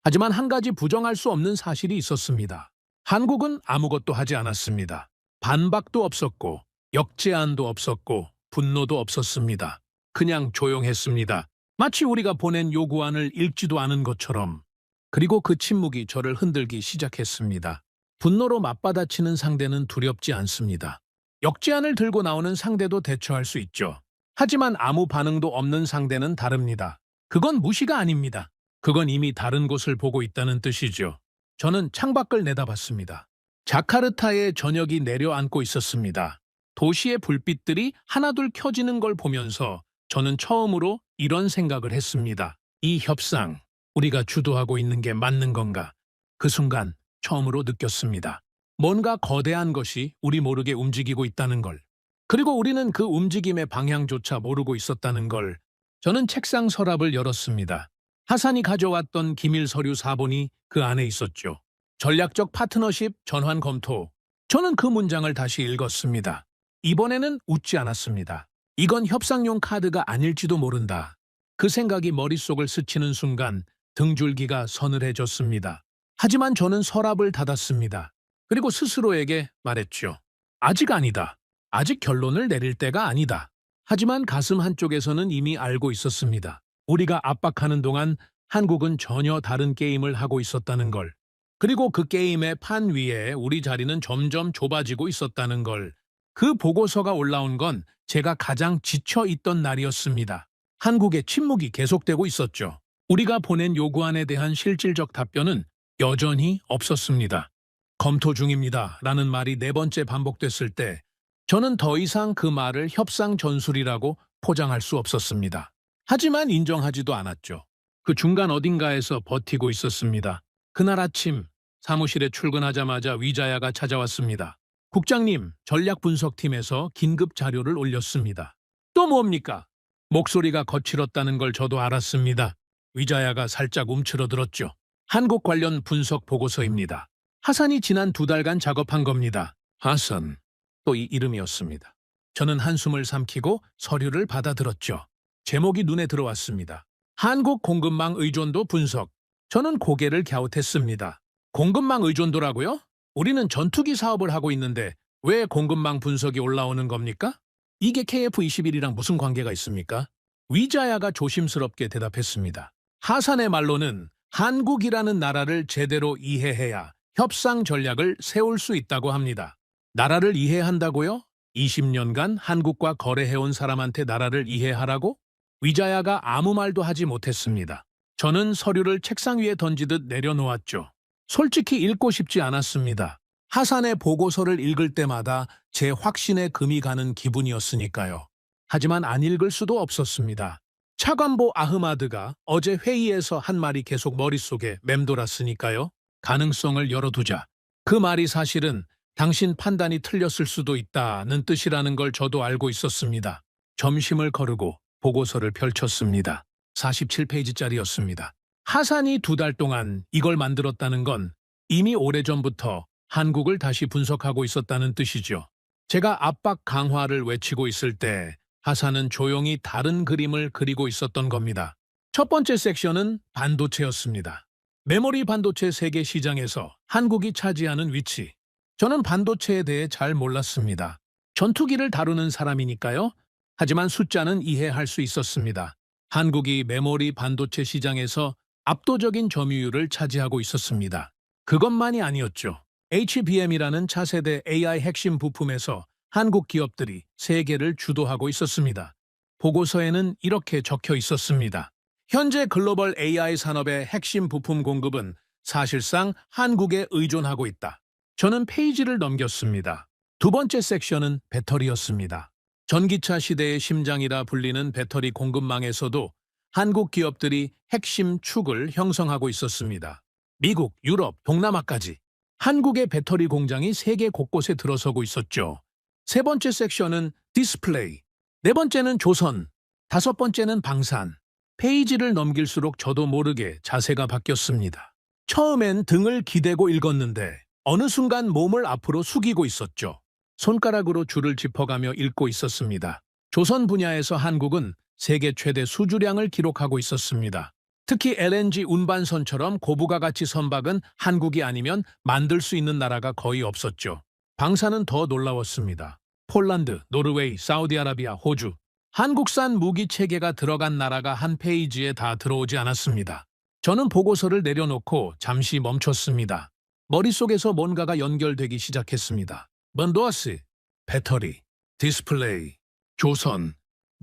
하지만 한 가지 부정할 수 없는 사실이 있었습니다. 한국은 아무것도 하지 않았습니다. 반박도 없었고, 역제안도 없었고, 분노도 없었습니다. 그냥 조용했습니다. 마치 우리가 보낸 요구안을 읽지도 않은 것처럼. 그리고 그 침묵이 저를 흔들기 시작했습니다. 분노로 맞받아치는 상대는 두렵지 않습니다. 역제안을 들고 나오는 상대도 대처할 수 있죠. 하지만 아무 반응도 없는 상대는 다릅니다. 그건 무시가 아닙니다. 그건 이미 다른 곳을 보고 있다는 뜻이죠. 저는 창밖을 내다봤습니다. 자카르타의 저녁이 내려앉고 있었습니다. 도시의 불빛들이 하나둘 켜지는 걸 보면서 저는 처음으로 이런 생각을 했습니다. 이 협상, 우리가 주도하고 있는 게 맞는 건가? 그 순간 처음으로 느꼈습니다. 뭔가 거대한 것이 우리 모르게 움직이고 있다는 걸. 그리고 우리는 그 움직임의 방향조차 모르고 있었다는 걸. 저는 책상 서랍을 열었습니다. 하산이 가져왔던 기밀 서류 4본이 그 안에 있었죠. 전략적 파트너십 전환 검토. 저는 그 문장을 다시 읽었습니다. 이번에는 웃지 않았습니다. 이건 협상용 카드가 아닐지도 모른다. 그 생각이 머릿속을 스치는 순간 등줄기가 서늘해졌습니다. 하지만 저는 서랍을 닫았습니다. 그리고 스스로에게 말했죠. 아직 아니다. 아직 결론을 내릴 때가 아니다. 하지만 가슴 한쪽에서는 이미 알고 있었습니다. 우리가 압박하는 동안 한국은 전혀 다른 게임을 하고 있었다는 걸. 그리고 그 게임의 판 위에 우리 자리는 점점 좁아지고 있었다는 걸. 그 보고서가 올라온 건 제가 가장 지쳐 있던 날이었습니다. 한국의 침묵이 계속되고 있었죠. 우리가 보낸 요구안에 대한 실질적 답변은 여전히 없었습니다. 검토 중입니다. 라는 말이 4번째 반복됐을 때 저는 더 이상 그 말을 협상 전술이라고 포장할 수 없었습니다. 하지만 인정하지도 않았죠. 그 중간 어딘가에서 버티고 있었습니다. 그날 아침 사무실에 출근하자마자 위자야가 찾아왔습니다. 국장님, 전략분석팀에서 긴급 자료를 올렸습니다. 또 뭡니까? 목소리가 거칠었다는 걸 저도 알았습니다. 위자야가 살짝 움츠러들었죠. 한국 관련 분석 보고서입니다. 하산이 지난 2달간 작업한 겁니다. 하산, 또 이 이름이었습니다. 저는 한숨을 삼키고 서류를 받아들었죠. 제목이 눈에 들어왔습니다. 한국 공급망 의존도 분석. 저는 고개를 갸웃했습니다. 공급망 의존도라고요? 우리는 전투기 사업을 하고 있는데 왜 공급망 분석이 올라오는 겁니까? 이게 KF-21이랑 무슨 관계가 있습니까? 위자야가 조심스럽게 대답했습니다. 하산의 말로는 한국이라는 나라를 제대로 이해해야 협상 전략을 세울 수 있다고 합니다. 나라를 이해한다고요? 20년간 한국과 거래해온 사람한테 나라를 이해하라고? 위자야가 아무 말도 하지 못했습니다. 저는 서류를 책상 위에 던지듯 내려놓았죠. 솔직히 읽고 싶지 않았습니다. 하산의 보고서를 읽을 때마다 제 확신에 금이 가는 기분이었으니까요. 하지만 안 읽을 수도 없었습니다. 차관보 아흐마드가 어제 회의에서 한 말이 계속 머릿속에 맴돌았으니까요. 가능성을 열어두자. 그 말이 사실은 당신 판단이 틀렸을 수도 있다는 뜻이라는 걸 저도 알고 있었습니다. 점심을 거르고 보고서를 펼쳤습니다. 47페이지짜리였습니다. 하산이 2달 동안 이걸 만들었다는 건 이미 오래전부터 한국을 다시 분석하고 있었다는 뜻이죠. 제가 압박 강화를 외치고 있을 때 하산은 조용히 다른 그림을 그리고 있었던 겁니다. 첫 번째 섹션은 반도체였습니다. 메모리 반도체 세계 시장에서 한국이 차지하는 위치. 저는 반도체에 대해 잘 몰랐습니다. 전투기를 다루는 사람이니까요. 하지만 숫자는 이해할 수 있었습니다. 한국이 메모리 반도체 시장에서 압도적인 점유율을 차지하고 있었습니다. 그것만이 아니었죠. HBM이라는 차세대 AI 핵심 부품에서 한국 기업들이 세계를 주도하고 있었습니다. 보고서에는 이렇게 적혀 있었습니다. 현재 글로벌 AI 산업의 핵심 부품 공급은 사실상 한국에 의존하고 있다. 저는 페이지를 넘겼습니다. 2번째 섹션은 배터리였습니다. 전기차 시대의 심장이라 불리는 배터리 공급망에서도 한국 기업들이 핵심 축을 형성하고 있었습니다. 미국, 유럽, 동남아까지 한국의 배터리 공장이 세계 곳곳에 들어서고 있었죠. 3번째 섹션은 디스플레이, 4번째는 조선, 5번째는 방산. 페이지를 넘길수록 저도 모르게 자세가 바뀌었습니다. 처음엔 등을 기대고 읽었는데 어느 순간 몸을 앞으로 숙이고 있었죠. 손가락으로 줄을 짚어가며 읽고 있었습니다. 조선 분야에서 한국은 세계 최대 수주량을 기록하고 있었습니다. 특히 LNG 운반선처럼 고부가 가치 선박은 한국이 아니면 만들 수 있는 나라가 거의 없었죠. 방사는 더 놀라웠습니다. 폴란드, 노르웨이, 사우디아라비아, 호주. 한국산 무기 체계가 들어간 나라가 한 페이지에 다 들어오지 않았습니다. 저는 보고서를 내려놓고 잠시 멈췄습니다. 머릿속에서 뭔가가 연결되기 시작했습니다. 번도아스, 배터리, 디스플레이, 조선,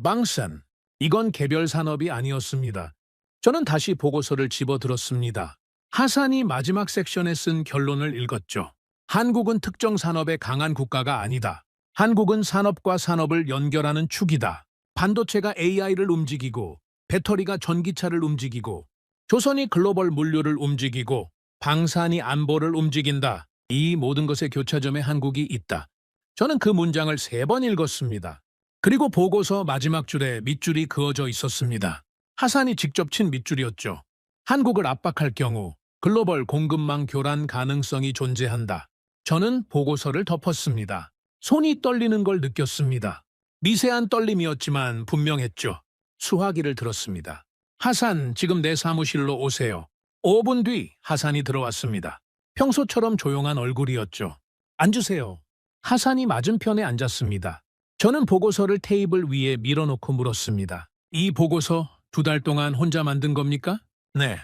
방산. 이건 개별 산업이 아니었습니다. 저는 다시 보고서를 집어들었습니다. 하산이 마지막 섹션에 쓴 결론을 읽었죠. 한국은 특정 산업의 강한 국가가 아니다. 한국은 산업과 산업을 연결하는 축이다. 반도체가 AI를 움직이고, 배터리가 전기차를 움직이고, 조선이 글로벌 물류를 움직이고, 방산이 안보를 움직인다. 이 모든 것의 교차점에 한국이 있다. 저는 그 문장을 3번 읽었습니다. 그리고 보고서 마지막 줄에 밑줄이 그어져 있었습니다. 하산이 직접 친 밑줄이었죠. 한국을 압박할 경우 글로벌 공급망 교란 가능성이 존재한다. 저는 보고서를 덮었습니다. 손이 떨리는 걸 느꼈습니다. 미세한 떨림이었지만 분명했죠. 수화기를 들었습니다. 하산, 지금 내 사무실로 오세요. 5분 뒤 하산이 들어왔습니다. 평소처럼 조용한 얼굴이었죠. 앉으세요. 하산이 맞은편에 앉았습니다. 저는 보고서를 테이블 위에 밀어놓고 물었습니다. 이 보고서 2달 동안 혼자 만든 겁니까? 네.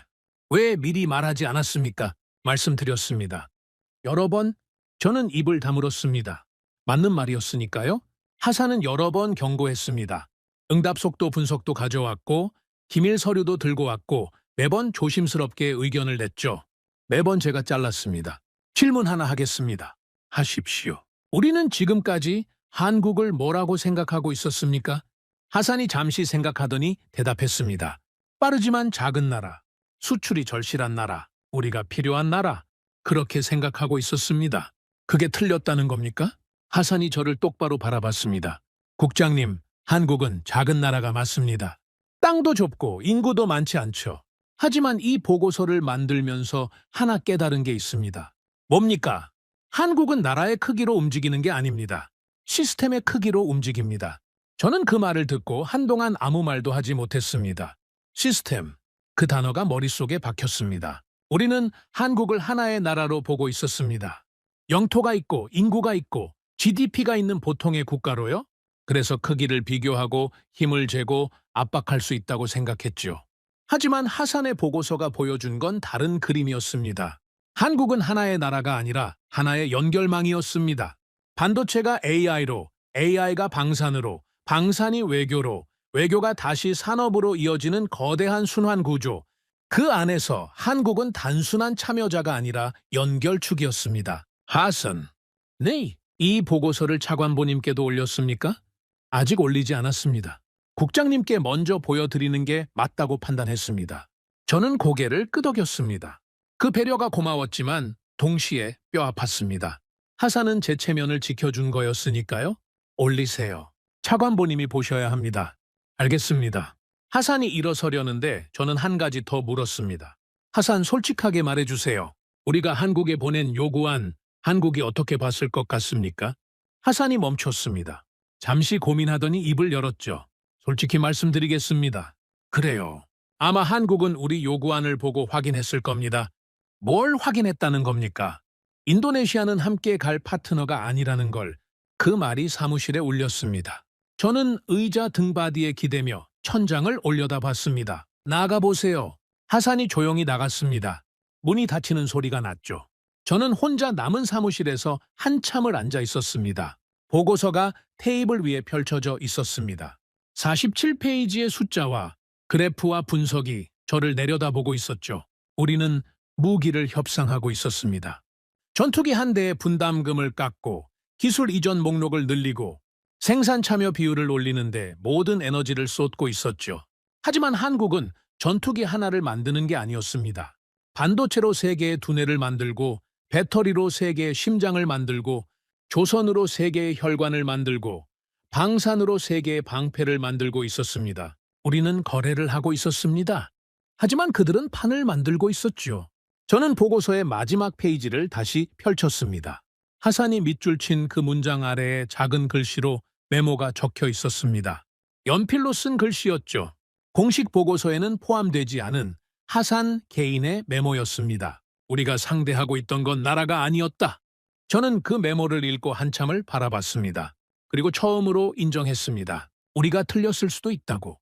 왜 미리 말하지 않았습니까? 말씀드렸습니다. 여러 번 저는 입을 다물었습니다. 맞는 말이었으니까요. 하산은 여러 번 경고했습니다. 응답 속도 분석도 가져왔고 기밀 서류도 들고 왔고 매번 조심스럽게 의견을 냈죠. 매번 제가 잘랐습니다. 질문 하나 하겠습니다. 하십시오. 우리는 지금까지 한국을 뭐라고 생각하고 있었습니까? 하산이 잠시 생각하더니 대답했습니다. 빠르지만 작은 나라, 수출이 절실한 나라, 우리가 필요한 나라, 그렇게 생각하고 있었습니다. 그게 틀렸다는 겁니까? 하산이 저를 똑바로 바라봤습니다. 국장님, 한국은 작은 나라가 맞습니다. 땅도 좁고 인구도 많지 않죠. 하지만 이 보고서를 만들면서 하나 깨달은 게 있습니다. 뭡니까? 한국은 나라의 크기로 움직이는 게 아닙니다. 시스템의 크기로 움직입니다. 저는 그 말을 듣고 한동안 아무 말도 하지 못했습니다. 시스템, 그 단어가 머릿속에 박혔습니다. 우리는 한국을 하나의 나라로 보고 있었습니다. 영토가 있고 인구가 있고 GDP가 있는 보통의 국가로요? 그래서 크기를 비교하고 힘을 재고 압박할 수 있다고 생각했죠. 하지만 하산의 보고서가 보여준 건 다른 그림이었습니다. 한국은 하나의 나라가 아니라 하나의 연결망이었습니다. 반도체가 AI로, AI가 방산으로, 방산이 외교로, 외교가 다시 산업으로 이어지는 거대한 순환 구조. 그 안에서 한국은 단순한 참여자가 아니라 연결축이었습니다. 하산. 네, 이 보고서를 차관보님께도 올렸습니까? 아직 올리지 않았습니다. 국장님께 먼저 보여드리는 게 맞다고 판단했습니다. 저는 고개를 끄덕였습니다. 그 배려가 고마웠지만 동시에 뼈 아팠습니다. 하산은 제 체면을 지켜준 거였으니까요. 올리세요. 차관보님이 보셔야 합니다. 알겠습니다. 하산이 일어서려는데 저는 한 가지 더 물었습니다. 하산, 솔직하게 말해주세요. 우리가 한국에 보낸 요구안, 한국이 어떻게 봤을 것 같습니까? 하산이 멈췄습니다. 잠시 고민하더니 입을 열었죠. 솔직히 말씀드리겠습니다. 그래요. 아마 한국은 우리 요구안을 보고 확인했을 겁니다. 뭘 확인했다는 겁니까? 인도네시아는 함께 갈 파트너가 아니라는 걸. 그 말이 사무실에 울렸습니다. 저는 의자 등받이에 기대며 천장을 올려다봤습니다. 나가보세요. 하산이 조용히 나갔습니다. 문이 닫히는 소리가 났죠. 저는 혼자 남은 사무실에서 한참을 앉아 있었습니다. 보고서가 테이블 위에 펼쳐져 있었습니다. 47페이지의 숫자와 그래프와 분석이 저를 내려다보고 있었죠. 우리는 무기를 협상하고 있었습니다. 전투기 한 대의 분담금을 깎고 기술 이전 목록을 늘리고 생산 참여 비율을 올리는데 모든 에너지를 쏟고 있었죠. 하지만 한국은 전투기 하나를 만드는 게 아니었습니다. 반도체로 세계의 두뇌를 만들고 배터리로 세계의 심장을 만들고 조선으로 세계의 혈관을 만들고 방산으로 세계의 방패를 만들고 있었습니다. 우리는 거래를 하고 있었습니다. 하지만 그들은 판을 만들고 있었죠. 저는 보고서의 마지막 페이지를 다시 펼쳤습니다. 하산이 밑줄 친 그 문장 아래에 작은 글씨로 메모가 적혀 있었습니다. 연필로 쓴 글씨였죠. 공식 보고서에는 포함되지 않은 하산 개인의 메모였습니다. 우리가 상대하고 있던 건 나라가 아니었다. 저는 그 메모를 읽고 한참을 바라봤습니다. 그리고 처음으로 인정했습니다. 우리가 틀렸을 수도 있다고.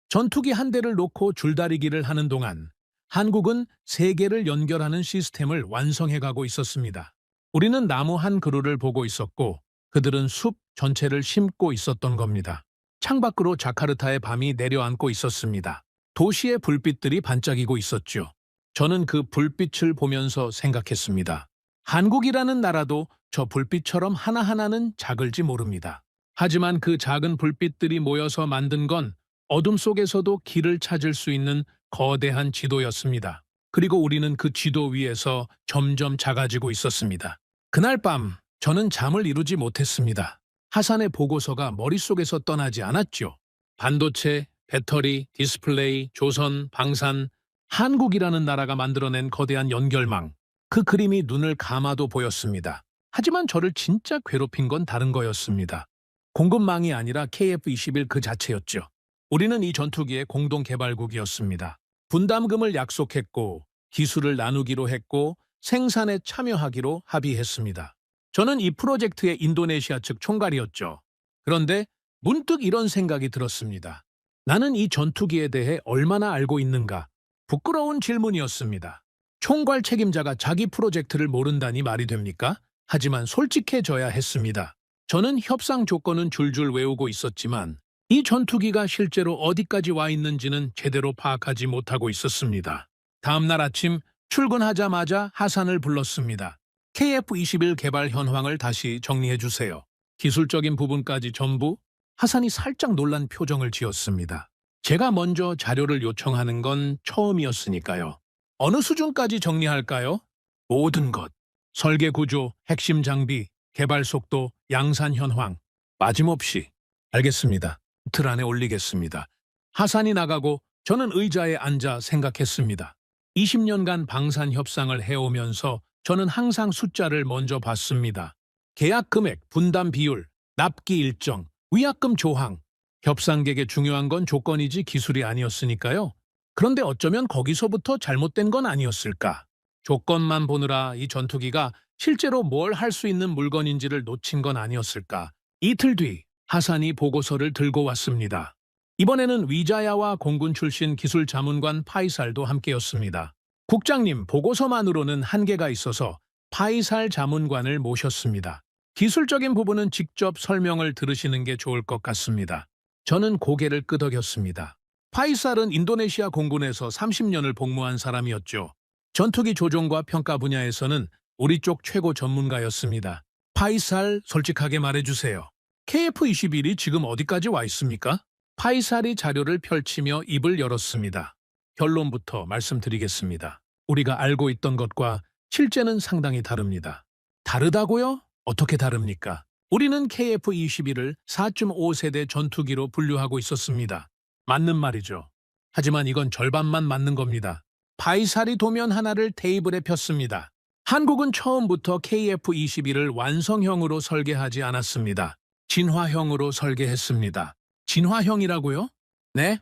전투기 한 대를 놓고 줄다리기를 하는 동안 한국은 세계를 연결하는 시스템을 완성해가고 있었습니다. 우리는 나무 한 그루를 보고 있었고 그들은 숲 전체를 심고 있었던 겁니다. 창밖으로 자카르타의 밤이 내려앉고 있었습니다. 도시의 불빛들이 반짝이고 있었죠. 저는 그 불빛을 보면서 생각했습니다. 한국이라는 나라도 저 불빛처럼 하나하나는 작을지 모릅니다. 하지만 그 작은 불빛들이 모여서 만든 건 어둠 속에서도 길을 찾을 수 있는 거대한 지도였습니다. 그리고 우리는 그 지도 위에서 점점 작아지고 있었습니다. 그날 밤 저는 잠을 이루지 못했습니다. 하산의 보고서가 머릿속에서 떠나지 않았죠. 반도체, 배터리, 디스플레이, 조선, 방산, 한국이라는 나라가 만들어낸 거대한 연결망. 그 그림이 눈을 감아도 보였습니다. 하지만 저를 진짜 괴롭힌 건 다른 거였습니다. 공급망이 아니라 KF-21 그 자체였죠. 우리는 이 전투기의 공동 개발국이었습니다. 분담금을 약속했고 기술을 나누기로 했고 생산에 참여하기로 합의했습니다. 저는 이 프로젝트의 인도네시아 측 총괄이었죠. 그런데 문득 이런 생각이 들었습니다. 나는 이 전투기에 대해 얼마나 알고 있는가? 부끄러운 질문이었습니다. 총괄 책임자가 자기 프로젝트를 모른다니 말이 됩니까? 하지만 솔직해져야 했습니다. 저는 협상 조건은 줄줄 외우고 있었지만 이 전투기가 실제로 어디까지 와 있는지는 제대로 파악하지 못하고 있었습니다. 다음 날 아침 출근하자마자 하산을 불렀습니다. KF-21 개발 현황을 다시 정리해 주세요. 기술적인 부분까지 전부. 하산이 살짝 놀란 표정을 지었습니다. 제가 먼저 자료를 요청하는 건 처음이었으니까요. 어느 수준까지 정리할까요? 모든 것. 설계 구조, 핵심 장비, 개발 속도, 양산 현황. 빠짐없이. 알겠습니다. 이틀 안에 올리겠습니다. 하산이 나가고 저는 의자에 앉아 생각했습니다. 20년간 방산 협상을 해오면서 저는 항상 숫자를 먼저 봤습니다. 계약 금액, 분담 비율, 납기 일정, 위약금 조항. 협상객에 중요한 건 조건이지 기술이 아니었으니까요. 그런데 어쩌면 거기서부터 잘못된 건 아니었을까? 조건만 보느라 이 전투기가 실제로 뭘 할 수 있는 물건인지를 놓친 건 아니었을까? 이틀 뒤 하산이 보고서를 들고 왔습니다. 이번에는 위자야와 공군 출신 기술 자문관 파이살도 함께였습니다. 국장님, 보고서만으로는 한계가 있어서 파이살 자문관을 모셨습니다. 기술적인 부분은 직접 설명을 들으시는 게 좋을 것 같습니다. 저는 고개를 끄덕였습니다. 파이살은 인도네시아 공군에서 30년을 복무한 사람이었죠. 전투기 조종과 평가 분야에서는 우리 쪽 최고 전문가였습니다. 파이살, 솔직하게 말해주세요. KF-21이 지금 어디까지 와 있습니까? 파이살이 자료를 펼치며 입을 열었습니다. 결론부터 말씀드리겠습니다. 우리가 알고 있던 것과 실제는 상당히 다릅니다. 다르다고요? 어떻게 다릅니까? 우리는 KF-21을 4.5세대 전투기로 분류하고 있었습니다. 맞는 말이죠. 하지만 이건 절반만 맞는 겁니다. 파이살이 도면 하나를 테이블에 폈습니다. 한국은 처음부터 KF-21을 완성형으로 설계하지 않았습니다. 진화형으로 설계했습니다. 진화형이라고요? 네.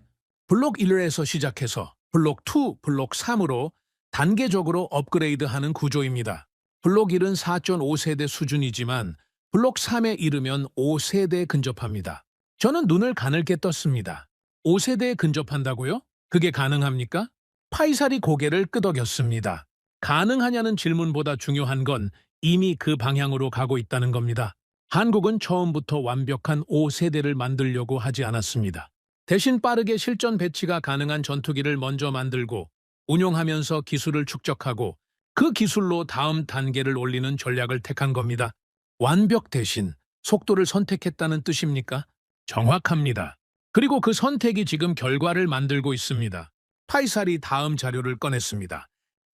블록 1에서 시작해서 블록 2, 블록 3으로 단계적으로 업그레이드하는 구조입니다. 블록 1은 4.5세대 수준이지만 블록 3에 이르면 5세대에 근접합니다. 저는 눈을 가늘게 떴습니다. 5세대에 근접한다고요? 그게 가능합니까? 파이살이 고개를 끄덕였습니다. 가능하냐는 질문보다 중요한 건 이미 그 방향으로 가고 있다는 겁니다. 한국은 처음부터 완벽한 5세대를 만들려고 하지 않았습니다. 대신 빠르게 실전 배치가 가능한 전투기를 먼저 만들고 운용하면서 기술을 축적하고 그 기술로 다음 단계를 올리는 전략을 택한 겁니다. 완벽 대신 속도를 선택했다는 뜻입니까? 정확합니다. 그리고 그 선택이 지금 결과를 만들고 있습니다. 파이살이 다음 자료를 꺼냈습니다.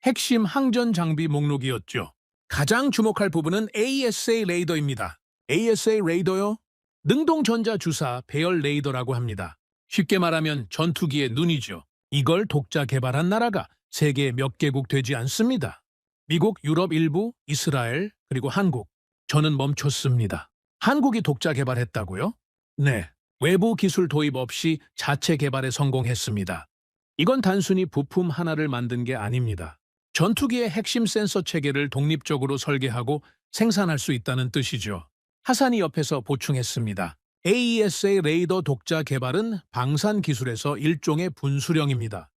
핵심 항전 장비 목록이었죠. 가장 주목할 부분은 ASA 레이더입니다. ASA 레이더요? 능동전자 주사 배열 레이더라고 합니다. 쉽게 말하면 전투기의 눈이죠. 이걸 독자 개발한 나라가 세계 몇 개국 되지 않습니다. 미국, 유럽 일부, 이스라엘, 그리고 한국. 저는 멈췄습니다. 한국이 독자 개발했다고요? 네. 외부 기술 도입 없이 자체 개발에 성공했습니다. 이건 단순히 부품 하나를 만든 게 아닙니다. 전투기의 핵심 센서 체계를 독립적으로 설계하고 생산할 수 있다는 뜻이죠. 하산이 옆에서 보충했습니다. AESA 레이더 독자 개발은 방산 기술에서 일종의 분수령입니다.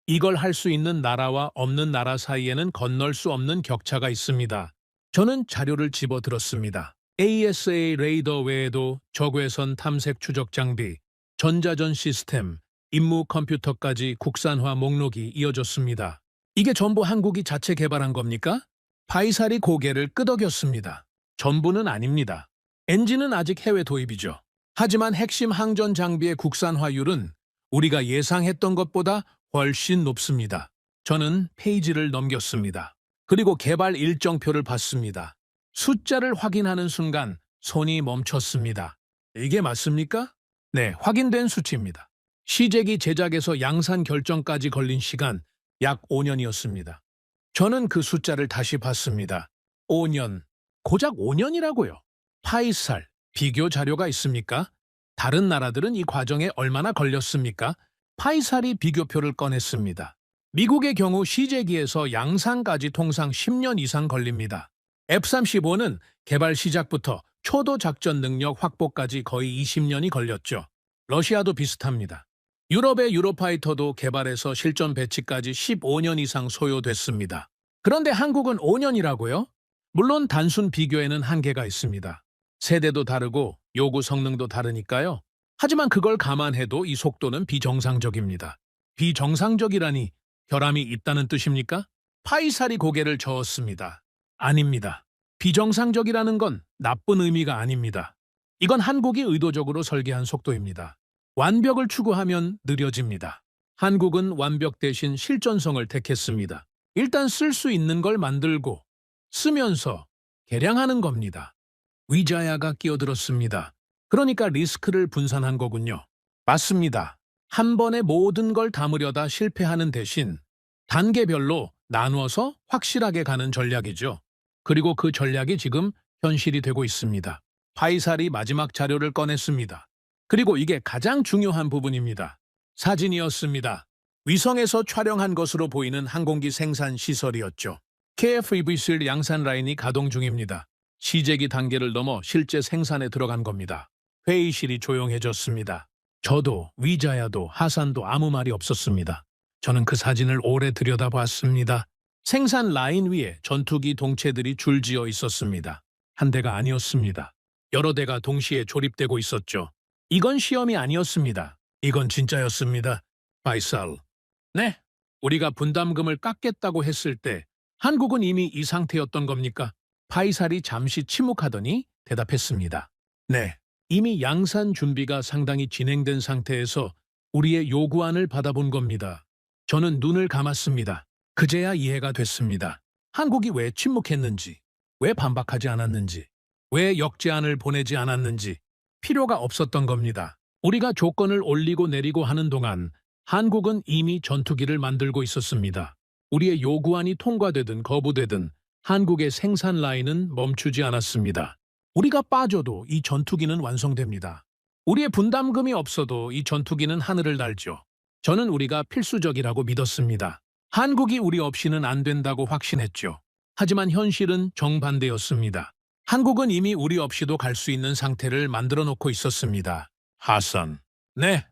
이걸 할 수 있는 나라와 없는 나라 사이에는 건널 수 없는 격차가 있습니다. 저는 자료를 집어들었습니다. ASA 레이더 외에도 적외선 탐색 추적 장비, 전자전 시스템, 임무 컴퓨터까지 국산화 목록이 이어졌습니다. 이게 전부 한국이 자체 개발한 겁니까? 파이살이 고개를 끄덕였습니다. 전부는 아닙니다. 엔진은 아직 해외 도입이죠. 하지만 핵심 항전 장비의 국산화율은 우리가 예상했던 것보다 훨씬 높습니다. 저는 페이지를 넘겼습니다. 그리고 개발 일정표를 봤습니다. 숫자를 확인하는 순간 손이 멈췄습니다. 이게 맞습니까? 네, 확인된 수치입니다. 시제기 제작에서 양산 결정까지 걸린 시간 약 5년이었습니다. 저는 그 숫자를 다시 봤습니다. 5년. 고작 5년이라고요. 파이살, 비교 자료가 있습니까? 다른 나라들은 이 과정에 얼마나 걸렸습니까? 파이살이 비교표를 꺼냈습니다. 미국의 경우 시제기에서 양산까지 통상 10년 이상 걸립니다. F-35는 개발 시작부터 초도 작전 능력 확보까지 거의 20년이 걸렸죠. 러시아도 비슷합니다. 유럽의 유로파이터도 개발에서 실전 배치까지 15년 이상 소요됐습니다. 그런데 한국은 5년이라고요? 물론 단순 비교에는 한계가 있습니다. 세대도 다르고 요구 성능도 다르니까요. 하지만 그걸 감안해도 이 속도는 비정상적입니다. 비정상적이라니 결함이 있다는 뜻입니까? 파이살이 고개를 저었습니다. 아닙니다. 비정상적이라는 건 나쁜 의미가 아닙니다. 이건 한국이 의도적으로 설계한 속도입니다. 완벽을 추구하면 느려집니다. 한국은 완벽 대신 실전성을 택했습니다. 일단 쓸 수 있는 걸 만들고 쓰면서 개량하는 겁니다. 위자야가 끼어들었습니다. 그러니까 리스크를 분산한 거군요. 맞습니다. 한 번에 모든 걸 담으려다 실패하는 대신 단계별로 나누어서 확실하게 가는 전략이죠. 그리고 그 전략이 지금 현실이 되고 있습니다. 파이살이 마지막 자료를 꺼냈습니다. 그리고 이게 가장 중요한 부분입니다. 사진이었습니다. 위성에서 촬영한 것으로 보이는 항공기 생산 시설이었죠. KF-21 양산 라인이 가동 중입니다. 시제기 단계를 넘어 실제 생산에 들어간 겁니다. 회의실이 조용해졌습니다. 저도 위자야도 하산도 아무 말이 없었습니다. 저는 그 사진을 오래 들여다봤습니다. 생산 라인 위에 전투기 동체들이 줄지어 있었습니다. 한 대가 아니었습니다. 여러 대가 동시에 조립되고 있었죠. 이건 시험이 아니었습니다. 이건 진짜였습니다. 파이살. 네, 우리가 분담금을 깎겠다고 했을 때 한국은 이미 이 상태였던 겁니까? 파이살이 잠시 침묵하더니 대답했습니다. 네, 이미 양산 준비가 상당히 진행된 상태에서 우리의 요구안을 받아본 겁니다. 저는 눈을 감았습니다. 그제야 이해가 됐습니다. 한국이 왜 침묵했는지, 왜 반박하지 않았는지, 왜 역제안을 보내지 않았는지 필요가 없었던 겁니다. 우리가 조건을 올리고 내리고 하는 동안 한국은 이미 전투기를 만들고 있었습니다. 우리의 요구안이 통과되든 거부되든 한국의 생산 라인은 멈추지 않았습니다. 우리가 빠져도 이 전투기는 완성됩니다. 우리의 분담금이 없어도 이 전투기는 하늘을 날죠. 저는 우리가 필수적이라고 믿었습니다. 한국이 우리 없이는 안 된다고 확신했죠. 하지만 현실은 정반대였습니다. 한국은 이미 우리 없이도 갈 수 있는 상태를 만들어 놓고 있었습니다. 하산. 네.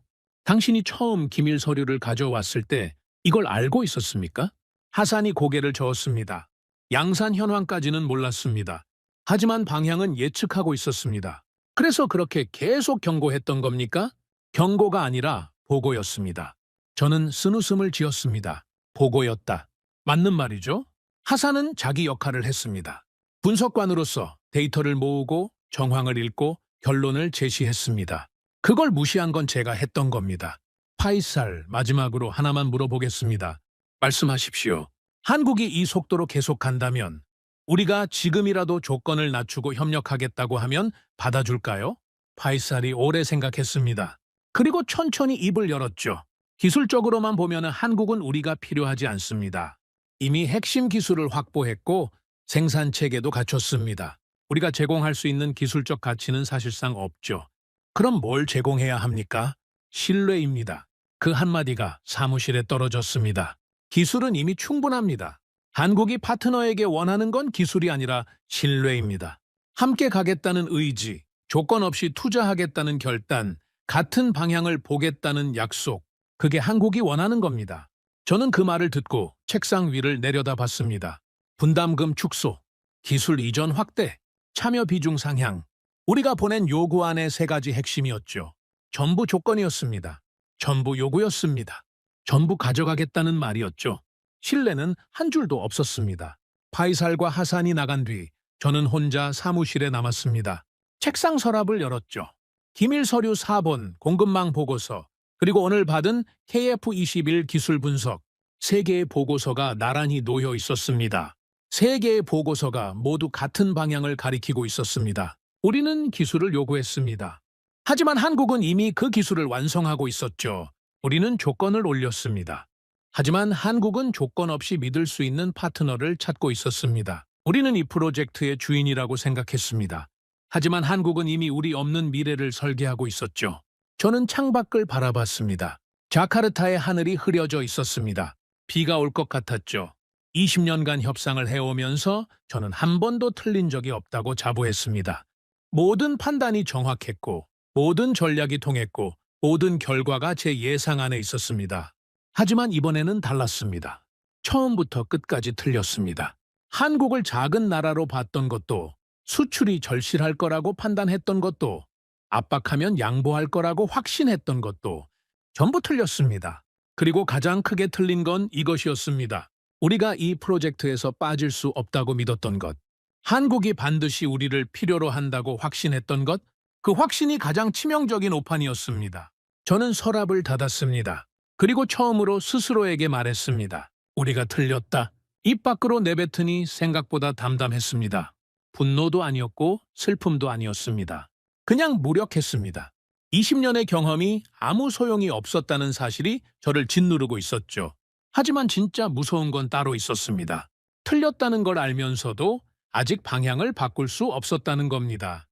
당신이 처음 기밀 서류를 가져왔을 때 이걸 알고 있었습니까? 하산이 고개를 저었습니다. 양산 현황까지는 몰랐습니다. 하지만 방향은 예측하고 있었습니다. 그래서 그렇게 계속 경고했던 겁니까? 경고가 아니라 보고였습니다. 저는 쓴웃음을 지었습니다. 보고였다. 맞는 말이죠? 하산은 자기 역할을 했습니다. 분석관으로서 데이터를 모으고 정황을 읽고 결론을 제시했습니다. 그걸 무시한 건 제가 했던 겁니다. 파이살, 마지막으로 하나만 물어보겠습니다. 말씀하십시오. 한국이 이 속도로 계속 간다면 우리가 지금이라도 조건을 낮추고 협력하겠다고 하면 받아줄까요? 파이살이 오래 생각했습니다. 그리고 천천히 입을 열었죠. 기술적으로만 보면 한국은 우리가 필요하지 않습니다. 이미 핵심 기술을 확보했고 생산 체계도 갖췄습니다. 우리가 제공할 수 있는 기술적 가치는 사실상 없죠. 그럼 뭘 제공해야 합니까? 신뢰입니다. 그 한마디가 사무실에 떨어졌습니다. 기술은 이미 충분합니다. 한국이 파트너에게 원하는 건 기술이 아니라 신뢰입니다. 함께 가겠다는 의지, 조건 없이 투자하겠다는 결단, 같은 방향을 보겠다는 약속, 그게 한국이 원하는 겁니다. 저는 그 말을 듣고 책상 위를 내려다봤습니다. 분담금 축소, 기술 이전 확대, 참여 비중 상향. 우리가 보낸 요구안의 세 가지 핵심이었죠. 전부 조건이었습니다. 전부 요구였습니다. 전부 가져가겠다는 말이었죠. 신뢰는 한 줄도 없었습니다. 파이살과 하산이 나간 뒤 저는 혼자 사무실에 남았습니다. 책상 서랍을 열었죠. 기밀 서류 4번, 공급망 보고서, 그리고 오늘 받은 KF21 기술 분석, 3개의 보고서가 나란히 놓여 있었습니다. 3개의 보고서가 모두 같은 방향을 가리키고 있었습니다. 우리는 기술을 요구했습니다. 하지만 한국은 이미 그 기술을 완성하고 있었죠. 우리는 조건을 올렸습니다. 하지만 한국은 조건 없이 믿을 수 있는 파트너를 찾고 있었습니다. 우리는 이 프로젝트의 주인이라고 생각했습니다. 하지만 한국은 이미 우리 없는 미래를 설계하고 있었죠. 저는 창밖을 바라봤습니다. 자카르타의 하늘이 흐려져 있었습니다. 비가 올 것 같았죠. 20년간 협상을 해오면서 저는 한 번도 틀린 적이 없다고 자부했습니다. 모든 판단이 정확했고, 모든 전략이 통했고, 모든 결과가 제 예상 안에 있었습니다. 하지만 이번에는 달랐습니다. 처음부터 끝까지 틀렸습니다. 한국을 작은 나라로 봤던 것도, 수출이 절실할 거라고 판단했던 것도, 압박하면 양보할 거라고 확신했던 것도 전부 틀렸습니다. 그리고 가장 크게 틀린 건 이것이었습니다. 우리가 이 프로젝트에서 빠질 수 없다고 믿었던 것, 한국이 반드시 우리를 필요로 한다고 확신했던 것, 그 확신이 가장 치명적인 오판이었습니다. 저는 서랍을 닫았습니다. 그리고 처음으로 스스로에게 말했습니다. 우리가 틀렸다. 입 밖으로 내뱉으니 생각보다 담담했습니다. 분노도 아니었고 슬픔도 아니었습니다. 그냥 무력했습니다. 20년의 경험이 아무 소용이 없었다는 사실이 저를 짓누르고 있었죠. 하지만 진짜 무서운 건 따로 있었습니다. 틀렸다는 걸 알면서도 아직 방향을 바꿀 수 없었다는 겁니다.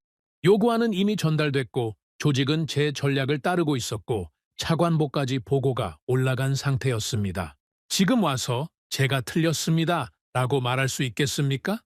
요구안은 이미 전달됐고 조직은 제 전략을 따르고 있었고 차관보까지 보고가 올라간 상태였습니다. 지금 와서 제가 틀렸습니다 라고 말할 수 있겠습니까?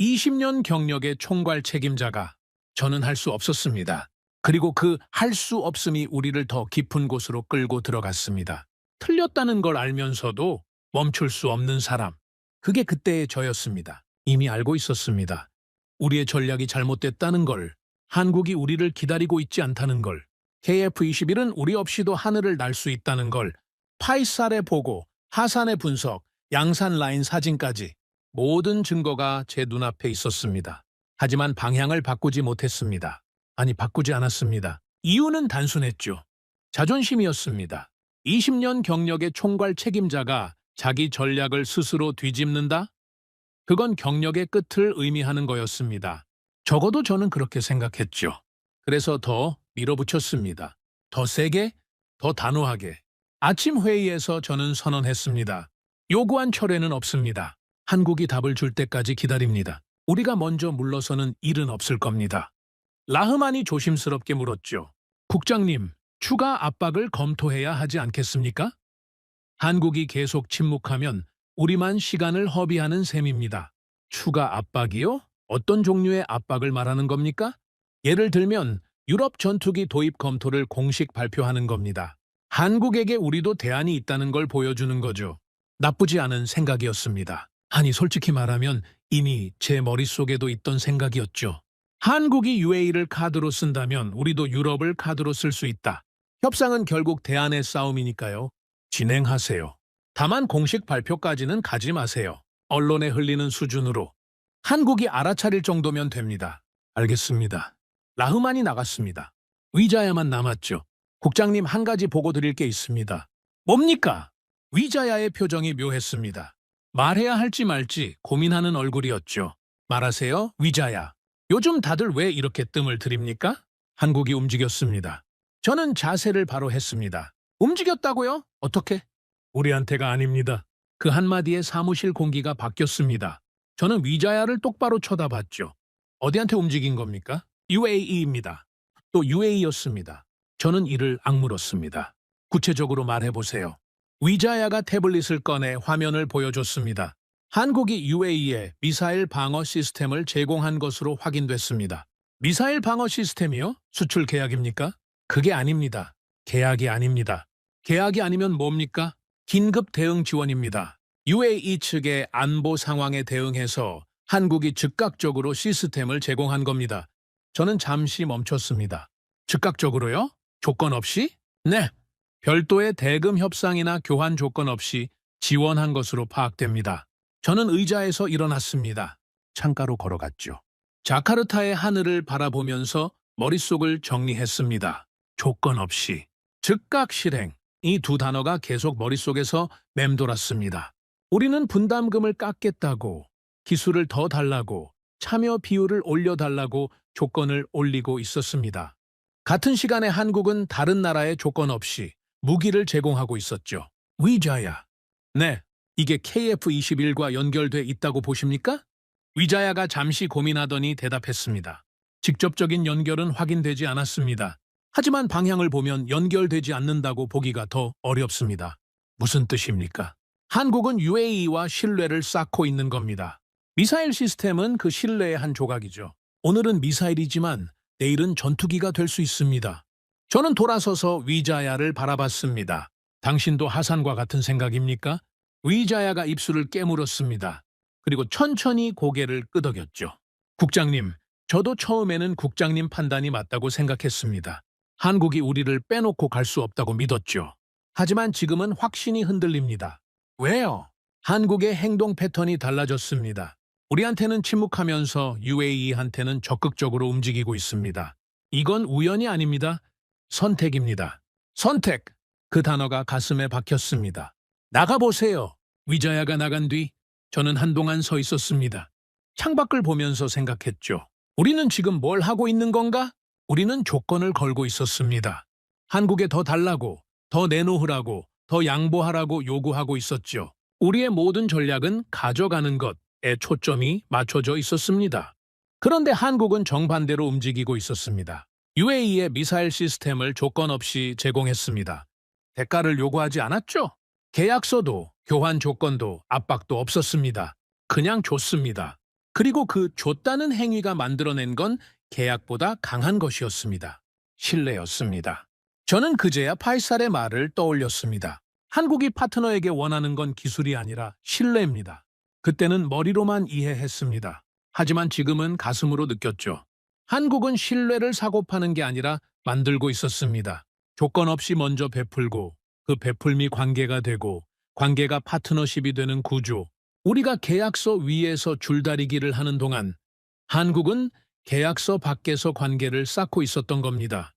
20년 경력의 총괄 책임자가 저는 할 수 없었습니다. 그리고 그 할 수 없음이 우리를 더 깊은 곳으로 끌고 들어갔습니다. 틀렸다는 걸 알면서도 멈출 수 없는 사람. 그게 그때의 저였습니다. 이미 알고 있었습니다. 우리의 전략이 잘못됐다는 걸, 한국이 우리를 기다리고 있지 않다는 걸, KF21은 우리 없이도 하늘을 날 수 있다는 걸, 파이살의 보고, 하산의 분석, 양산 라인 사진까지 모든 증거가 제 눈앞에 있었습니다. 하지만 방향을 바꾸지 못했습니다. 아니, 바꾸지 않았습니다. 이유는 단순했죠. 자존심이었습니다. 20년 경력의 총괄 책임자가 자기 전략을 스스로 뒤집는다? 그건 경력의 끝을 의미하는 거였습니다. 적어도 저는 그렇게 생각했죠. 그래서 더 밀어붙였습니다. 더 세게, 더 단호하게. 아침 회의에서 저는 선언했습니다. 요구한 철회는 없습니다. 한국이 답을 줄 때까지 기다립니다. 우리가 먼저 물러서는 일은 없을 겁니다. 라흐만이 조심스럽게 물었죠. 국장님, 추가 압박을 검토해야 하지 않겠습니까? 한국이 계속 침묵하면 우리만 시간을 허비하는 셈입니다. 추가 압박이요? 어떤 종류의 압박을 말하는 겁니까? 예를 들면 유럽 전투기 도입 검토를 공식 발표하는 겁니다. 한국에게 우리도 대안이 있다는 걸 보여주는 거죠. 나쁘지 않은 생각이었습니다. 아니, 솔직히 말하면 이미 제 머릿속에도 있던 생각이었죠. 한국이 UAE를 카드로 쓴다면 우리도 유럽을 카드로 쓸 수 있다. 협상은 결국 대안의 싸움이니까요. 진행하세요. 다만 공식 발표까지는 가지 마세요. 언론에 흘리는 수준으로. 한국이 알아차릴 정도면 됩니다. 알겠습니다. 라흐만이 나갔습니다. 위자야만 남았죠. 국장님, 한 가지 보고 드릴 게 있습니다. 뭡니까? 위자야의 표정이 묘했습니다. 말해야 할지 말지 고민하는 얼굴이었죠. 말하세요, 위자야. 요즘 다들 왜 이렇게 뜸을 들입니까? 한국이 움직였습니다. 저는 자세를 바로 했습니다. 움직였다고요? 어떻게? 우리한테가 아닙니다. 그 한마디에 사무실 공기가 바뀌었습니다. 저는 위자야를 똑바로 쳐다봤죠. 어디한테 움직인 겁니까? UAE입니다. 또 UAE였습니다. 저는 이를 악물었습니다. 구체적으로 말해보세요. 위자야가 태블릿을 꺼내 화면을 보여줬습니다. 한국이 UAE에 미사일 방어 시스템을 제공한 것으로 확인됐습니다. 미사일 방어 시스템이요? 수출 계약입니까? 그게 아닙니다. 계약이 아닙니다. 계약이 아니면 뭡니까? 긴급 대응 지원입니다. UAE 측의 안보 상황에 대응해서 한국이 즉각적으로 시스템을 제공한 겁니다. 저는 잠시 멈췄습니다. 즉각적으로요? 조건 없이? 네. 별도의 대금 협상이나 교환 조건 없이 지원한 것으로 파악됩니다. 저는 의자에서 일어났습니다. 창가로 걸어갔죠. 자카르타의 하늘을 바라보면서 머릿속을 정리했습니다. 조건 없이. 즉각 실행. 이 두 단어가 계속 머릿속에서 맴돌았습니다. 우리는 분담금을 깎겠다고, 기술을 더 달라고, 참여 비율을 올려달라고 조건을 올리고 있었습니다. 같은 시간에 한국은 다른 나라의 조건 없이 무기를 제공하고 있었죠. 위자야. 네, 이게 KF-21과 연결돼 있다고 보십니까? 위자야가 잠시 고민하더니 대답했습니다. 직접적인 연결은 확인되지 않았습니다. 하지만 방향을 보면 연결되지 않는다고 보기가 더 어렵습니다. 무슨 뜻입니까? 한국은 UAE와 신뢰를 쌓고 있는 겁니다. 미사일 시스템은 그 신뢰의 한 조각이죠. 오늘은 미사일이지만 내일은 전투기가 될 수 있습니다. 저는 돌아서서 위자야를 바라봤습니다. 당신도 하산과 같은 생각입니까? 위자야가 입술을 깨물었습니다. 그리고 천천히 고개를 끄덕였죠. 국장님, 저도 처음에는 국장님 판단이 맞다고 생각했습니다. 한국이 우리를 빼놓고 갈 수 없다고 믿었죠. 하지만 지금은 확신이 흔들립니다. 왜요? 한국의 행동 패턴이 달라졌습니다. 우리한테는 침묵하면서 UAE한테는 적극적으로 움직이고 있습니다. 이건 우연이 아닙니다. 선택입니다. 선택! 그 단어가 가슴에 박혔습니다. 나가보세요. 위자야가 나간 뒤 저는 한동안 서 있었습니다. 창밖을 보면서 생각했죠. 우리는 지금 뭘 하고 있는 건가? 우리는 조건을 걸고 있었습니다. 한국에 더 달라고, 더 내놓으라고, 더 양보하라고 요구하고 있었죠. 우리의 모든 전략은 가져가는 것에 초점이 맞춰져 있었습니다. 그런데 한국은 정반대로 움직이고 있었습니다. UAE의 미사일 시스템을 조건 없이 제공했습니다. 대가를 요구하지 않았죠? 계약서도, 교환 조건도, 압박도 없었습니다. 그냥 줬습니다. 그리고 그 줬다는 행위가 만들어낸 건 계약보다 강한 것이었습니다. 신뢰였습니다. 저는 그제야 파이살의 말을 떠올렸습니다. 한국이 파트너에게 원하는 건 기술이 아니라 신뢰입니다. 그때는 머리로만 이해했습니다. 하지만 지금은 가슴으로 느꼈죠. 한국은 신뢰를 사고 파는 게 아니라 만들고 있었습니다. 조건 없이 먼저 베풀고 그 베풀미 관계가 되고 관계가 파트너십이 되는 구조. 우리가 계약서 위에서 줄다리기를 하는 동안 한국은 계약서 밖에서 관계를 쌓고 있었던 겁니다.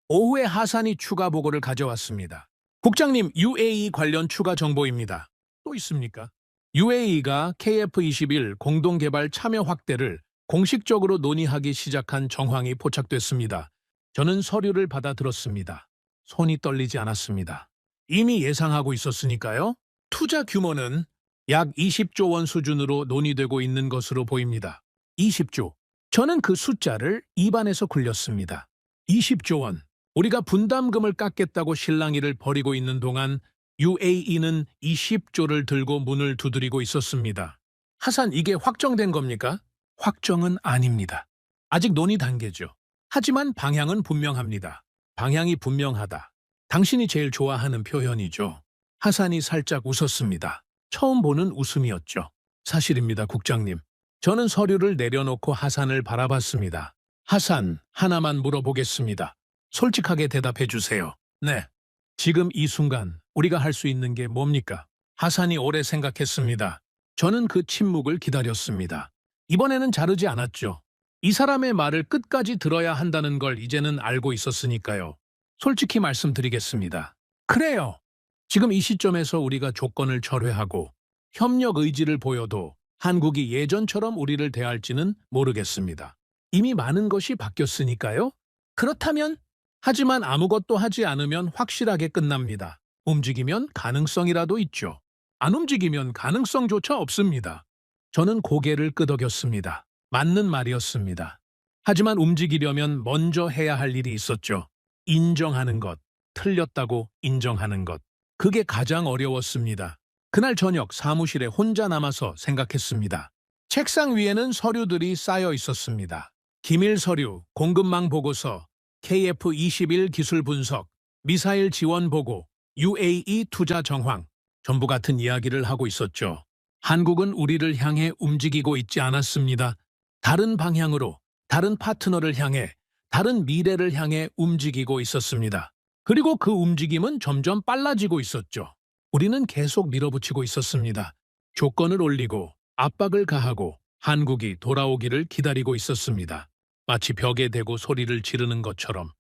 오후에 하산이 추가 보고를 가져왔습니다. 국장님, UAE 관련 추가 정보입니다. 또 있습니까? UAE가 KF-21 공동개발 참여 확대를 공식적으로 논의하기 시작한 정황이 포착됐습니다. 저는 서류를 받아들었습니다. 손이 떨리지 않았습니다. 이미 예상하고 있었으니까요. 투자 규모는 약 20조 원 수준으로 논의되고 있는 것으로 보입니다. 20조. 저는 그 숫자를 입안에서 굴렸습니다. 20조 원. 우리가 분담금을 깎겠다고 실랑이를 벌이고 있는 동안 UAE는 20조를 들고 문을 두드리고 있었습니다. 하산, 이게 확정된 겁니까? 확정은 아닙니다. 아직 논의 단계죠. 하지만 방향은 분명합니다. 방향이 분명하다. 당신이 제일 좋아하는 표현이죠. 하산이 살짝 웃었습니다. 처음 보는 웃음이었죠. 사실입니다, 국장님. 저는 서류를 내려놓고 하산을 바라봤습니다. 하산, 하나만 물어보겠습니다. 솔직하게 대답해 주세요. 네. 지금 이 순간 우리가 할 수 있는 게 뭡니까? 하산이 오래 생각했습니다. 저는 그 침묵을 기다렸습니다. 이번에는 자르지 않았죠. 이 사람의 말을 끝까지 들어야 한다는 걸 이제는 알고 있었으니까요. 솔직히 말씀드리겠습니다. 그래요. 지금 이 시점에서 우리가 조건을 철회하고 협력 의지를 보여도 한국이 예전처럼 우리를 대할지는 모르겠습니다. 이미 많은 것이 바뀌었으니까요. 그렇다면, 하지만 아무것도 하지 않으면 확실하게 끝납니다. 움직이면 가능성이라도 있죠. 안 움직이면 가능성조차 없습니다. 저는 고개를 끄덕였습니다. 맞는 말이었습니다. 하지만 움직이려면 먼저 해야 할 일이 있었죠. 인정하는 것, 틀렸다고 인정하는 것. 그게 가장 어려웠습니다. 그날 저녁 사무실에 혼자 남아서 생각했습니다. 책상 위에는 서류들이 쌓여 있었습니다. 기밀 서류, 공급망 보고서, KF-21 기술 분석, 미사일 지원 보고, UAE 투자 정황. 전부 같은 이야기를 하고 있었죠. 한국은 우리를 향해 움직이고 있지 않았습니다. 다른 방향으로, 다른 파트너를 향해, 다른 미래를 향해 움직이고 있었습니다. 그리고 그 움직임은 점점 빨라지고 있었죠. 우리는 계속 밀어붙이고 있었습니다. 조건을 올리고 압박을 가하고 한국이 돌아오기를 기다리고 있었습니다. 마치 벽에 대고 소리를 지르는 것처럼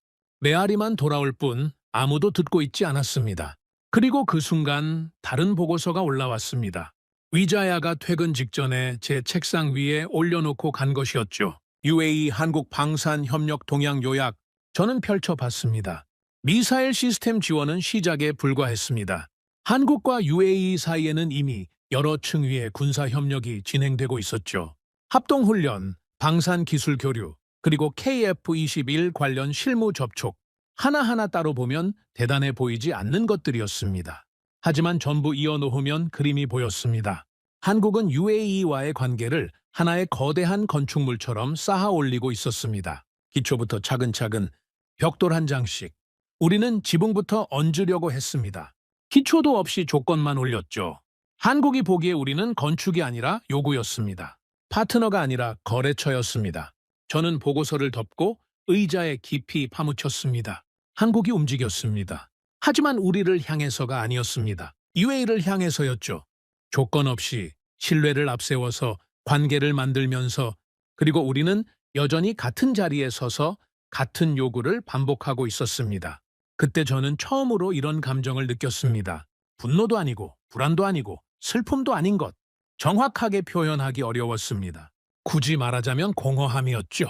메아리만 돌아올 뿐 아무도 듣고 있지 않았습니다. 그리고 그 순간 다른 보고서가 올라왔습니다. 위자야가 퇴근 직전에 제 책상 위에 올려놓고 간 것이었죠. UAE 한국 방산 협력 동향 요약. 저는 펼쳐봤습니다. 미사일 시스템 지원은 시작에 불과했습니다. 한국과 UAE 사이에는 이미 여러 층위의 군사 협력이 진행되고 있었죠. 합동훈련, 방산 기술 교류, 그리고 KF-21 관련 실무 접촉. 하나하나 따로 보면 대단해 보이지 않는 것들이었습니다. 하지만 전부 이어놓으면 그림이 보였습니다. 한국은 UAE와의 관계를 하나의 거대한 건축물처럼 쌓아 올리고 있었습니다. 기초부터 차근차근 벽돌 한 장씩. 우리는 지붕부터 얹으려고 했습니다. 기초도 없이 조건만 올렸죠. 한국이 보기에 우리는 건축이 아니라 요구였습니다. 파트너가 아니라 거래처였습니다. 저는 보고서를 덮고 의자에 깊이 파묻혔습니다. 한국이 움직였습니다. 하지만 우리를 향해서가 아니었습니다. UAE를 향해서였죠. 조건 없이 신뢰를 앞세워서 관계를 만들면서, 그리고 우리는 여전히 같은 자리에 서서 같은 요구를 반복하고 있었습니다. 그때 저는 처음으로 이런 감정을 느꼈습니다. 분노도 아니고 불안도 아니고 슬픔도 아닌 것. 정확하게 표현하기 어려웠습니다. 굳이 말하자면 공허함이었죠.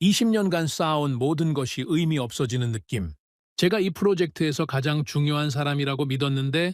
20년간 쌓아온 모든 것이 의미 없어지는 느낌. 제가 이 프로젝트에서 가장 중요한 사람이라고 믿었는데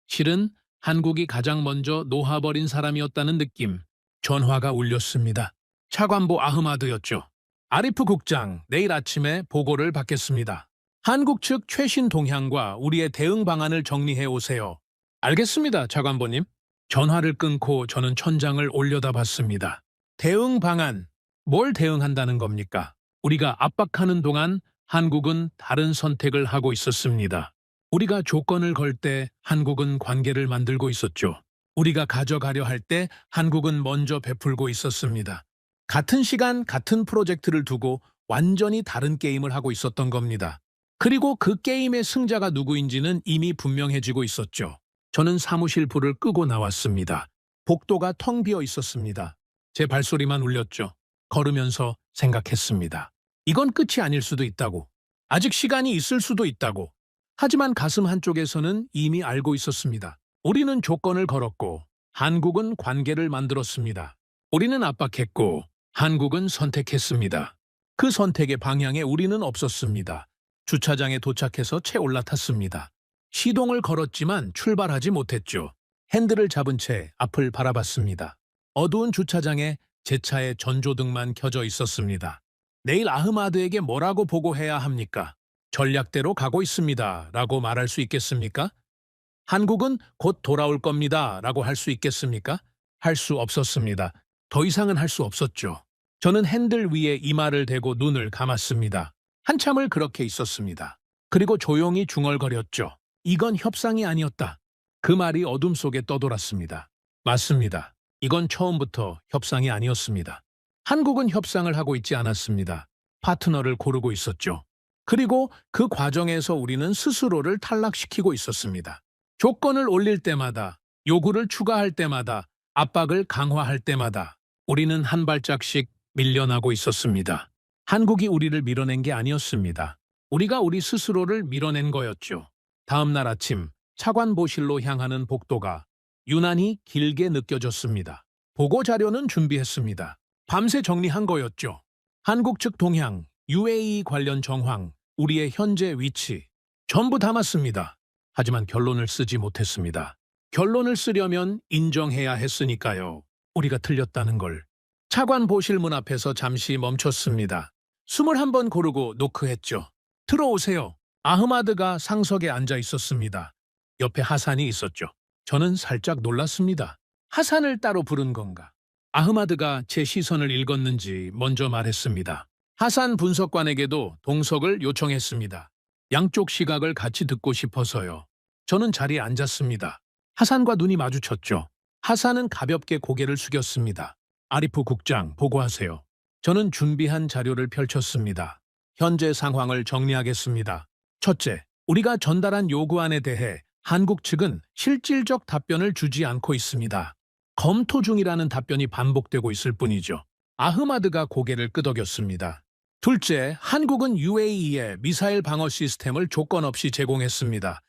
실은 한국이 가장 먼저 놓아버린 사람이었다는 느낌. 전화가 울렸습니다. 차관보 아흐마드였죠. 아리프 국장, 내일 아침에 보고를 받겠습니다. 한국 측 최신 동향과 우리의 대응 방안을 정리해 오세요. 알겠습니다, 차관보님. 전화를 끊고 저는 천장을 올려다봤습니다. 대응 방안, 뭘 대응한다는 겁니까? 우리가 압박하는 동안 한국은 다른 선택을 하고 있었습니다. 우리가 조건을 걸 때 한국은 관계를 만들고 있었죠. 우리가 가져가려 할 때 한국은 먼저 베풀고 있었습니다. 같은 시간, 같은 프로젝트를 두고 완전히 다른 게임을 하고 있었던 겁니다. 그리고 그 게임의 승자가 누구인지는 이미 분명해지고 있었죠. 저는 사무실 불을 끄고 나왔습니다. 복도가 텅 비어 있었습니다. 제 발소리만 울렸죠. 걸으면서 생각했습니다. 이건 끝이 아닐 수도 있다고. 아직 시간이 있을 수도 있다고. 하지만 가슴 한쪽에서는 이미 알고 있었습니다. 우리는 조건을 걸었고 한국은 관계를 만들었습니다. 우리는 압박했고 한국은 선택했습니다. 그 선택의 방향에 우리는 없었습니다. 주차장에 도착해서 채 올라탔습니다. 시동을 걸었지만 출발하지 못했죠. 핸들을 잡은 채 앞을 바라봤습니다. 어두운 주차장에 제 차의 전조등만 켜져 있었습니다. 내일 아흐마드에게 뭐라고 보고해야 합니까? 전략대로 가고 있습니다. 라고 말할 수 있겠습니까? 한국은 곧 돌아올 겁니다. 라고 할 수 있겠습니까? 할 수 없었습니다. 더 이상은 할 수 없었죠. 저는 핸들 위에 이마를 대고 눈을 감았습니다. 한참을 그렇게 있었습니다. 그리고 조용히 중얼거렸죠. 이건 협상이 아니었다. 그 말이 어둠 속에 떠돌았습니다. 맞습니다. 이건 처음부터 협상이 아니었습니다. 한국은 협상을 하고 있지 않았습니다. 파트너를 고르고 있었죠. 그리고 그 과정에서 우리는 스스로를 탈락시키고 있었습니다. 조건을 올릴 때마다, 요구를 추가할 때마다, 압박을 강화할 때마다 우리는 한 발짝씩 밀려나고 있었습니다. 한국이 우리를 밀어낸 게 아니었습니다. 우리가 우리 스스로를 밀어낸 거였죠. 다음 날 아침 차관보실로 향하는 복도가 유난히 길게 느껴졌습니다. 보고 자료는 준비했습니다. 밤새 정리한 거였죠. 한국 측 동향, UAE 관련 정황, 우리의 현재 위치 전부 담았습니다. 하지만 결론을 쓰지 못했습니다. 결론을 쓰려면 인정해야 했으니까요. 우리가 틀렸다는 걸. 차관보실 문 앞에서 잠시 멈췄습니다. 21번 고르고 노크했죠. 들어오세요. 아흐마드가 상석에 앉아 있었습니다. 옆에 하산이 있었죠. 저는 살짝 놀랐습니다. 하산을 따로 부른 건가? 아흐마드가 제 시선을 읽었는지 먼저 말했습니다. 하산 분석관에게도 동석을 요청했습니다. 양쪽 시각을 같이 듣고 싶어서요. 저는 자리에 앉았습니다. 하산과 눈이 마주쳤죠. 하산은 가볍게 고개를 숙였습니다. 아리프 국장, 보고하세요. 저는 준비한 자료를 펼쳤습니다. 현재 상황을 정리하겠습니다. 첫째, 우리가 전달한 요구안에 대해 한국 측은 실질적 답변을 주지 않고 있습니다. 검토 중이라는 답변이 반복되고 있을 뿐이죠. 아흐마드가 고개를 끄덕였습니다. 둘째, 한국은 UAE에 미사일 방어 시스템을 조건 없이 제공했습니다.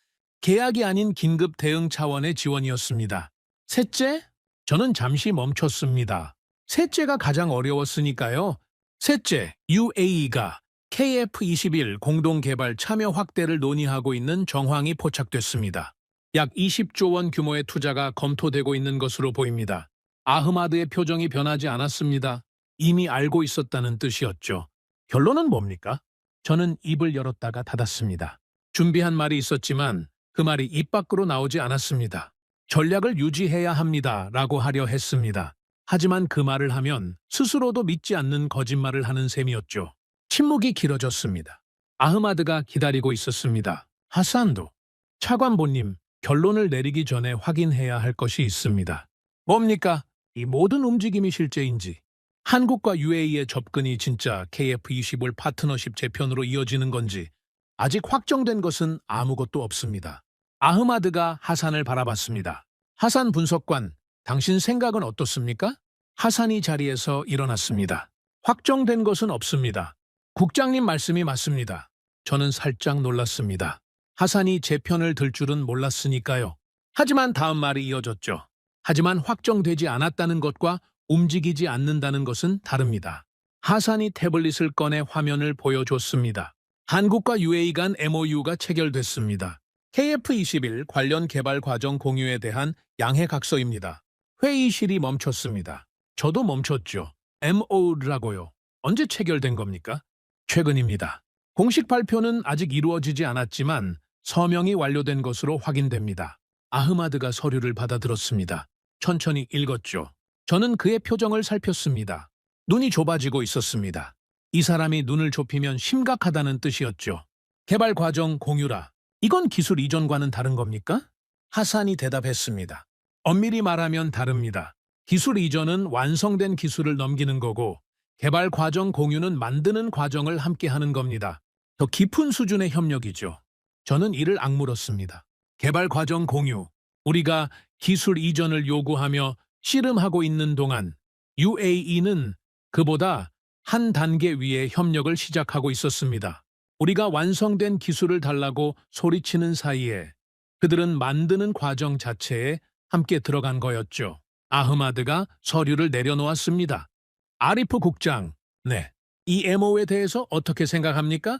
계약이 아닌 긴급 대응 차원의 지원이었습니다. 셋째, 저는 잠시 멈췄습니다. 셋째가 가장 어려웠으니까요. 셋째, UAE가 KF-21 공동개발 참여 확대를 논의하고 있는 정황이 포착됐습니다. 약 20조 원 규모의 투자가 검토되고 있는 것으로 보입니다. 아흐마드의 표정이 변하지 않았습니다. 이미 알고 있었다는 뜻이었죠. 결론은 뭡니까? 저는 입을 열었다가 닫았습니다. 준비한 말이 있었지만 그 말이 입 밖으로 나오지 않았습니다. 전략을 유지해야 합니다. 라고 하려 했습니다. 하지만 그 말을 하면 스스로도 믿지 않는 거짓말을 하는 셈이었죠. 침묵이 길어졌습니다. 아흐마드가 기다리고 있었습니다. 하산도, 차관보님, 결론을 내리기 전에 확인해야 할 것이 있습니다. 뭡니까? 이 모든 움직임이 실제인지, 한국과 UAE의 접근이 진짜 KF-21 파트너십 재편으로 이어지는 건지 아직 확정된 것은 아무것도 없습니다. 아흐마드가 하산을 바라봤습니다. 하산 분석관, 당신 생각은 어떻습니까? 하산이 자리에서 일어났습니다. 확정된 것은 없습니다. 국장님 말씀이 맞습니다. 저는 살짝 놀랐습니다. 하산이 제 편을 들 줄은 몰랐으니까요. 하지만 다음 말이 이어졌죠. 하지만 확정되지 않았다는 것과 움직이지 않는다는 것은 다릅니다. 하산이 태블릿을 꺼내 화면을 보여줬습니다. 한국과 UAE 간 MOU가 체결됐습니다. KF-21 관련 개발 과정 공유에 대한 양해각서입니다. 회의실이 멈췄습니다. 저도 멈췄죠. MOU라고요. 언제 체결된 겁니까? 최근입니다. 공식 발표는 아직 이루어지지 않았지만 서명이 완료된 것으로 확인됩니다. 아흐마드가 서류를 받아들었습니다. 천천히 읽었죠. 저는 그의 표정을 살폈습니다. 눈이 좁아지고 있었습니다. 이 사람이 눈을 좁히면 심각하다는 뜻이었죠. 개발 과정 공유라. 이건 기술 이전과는 다른 겁니까? 하산이 대답했습니다. 엄밀히 말하면 다릅니다. 기술 이전은 완성된 기술을 넘기는 거고 개발 과정 공유는 만드는 과정을 함께 하는 겁니다. 더 깊은 수준의 협력이죠. 저는 이를 악물었습니다. 개발 과정 공유. 우리가 기술 이전을 요구하며 씨름하고 있는 동안 UAE는 그보다 한 단계 위에 협력을 시작하고 있었습니다. 우리가 완성된 기술을 달라고 소리치는 사이에 그들은 만드는 과정 자체에 함께 들어간 거였죠. 아흐마드가 서류를 내려놓았습니다. 아리프 국장, 네. 이 MO에 대해서 어떻게 생각합니까?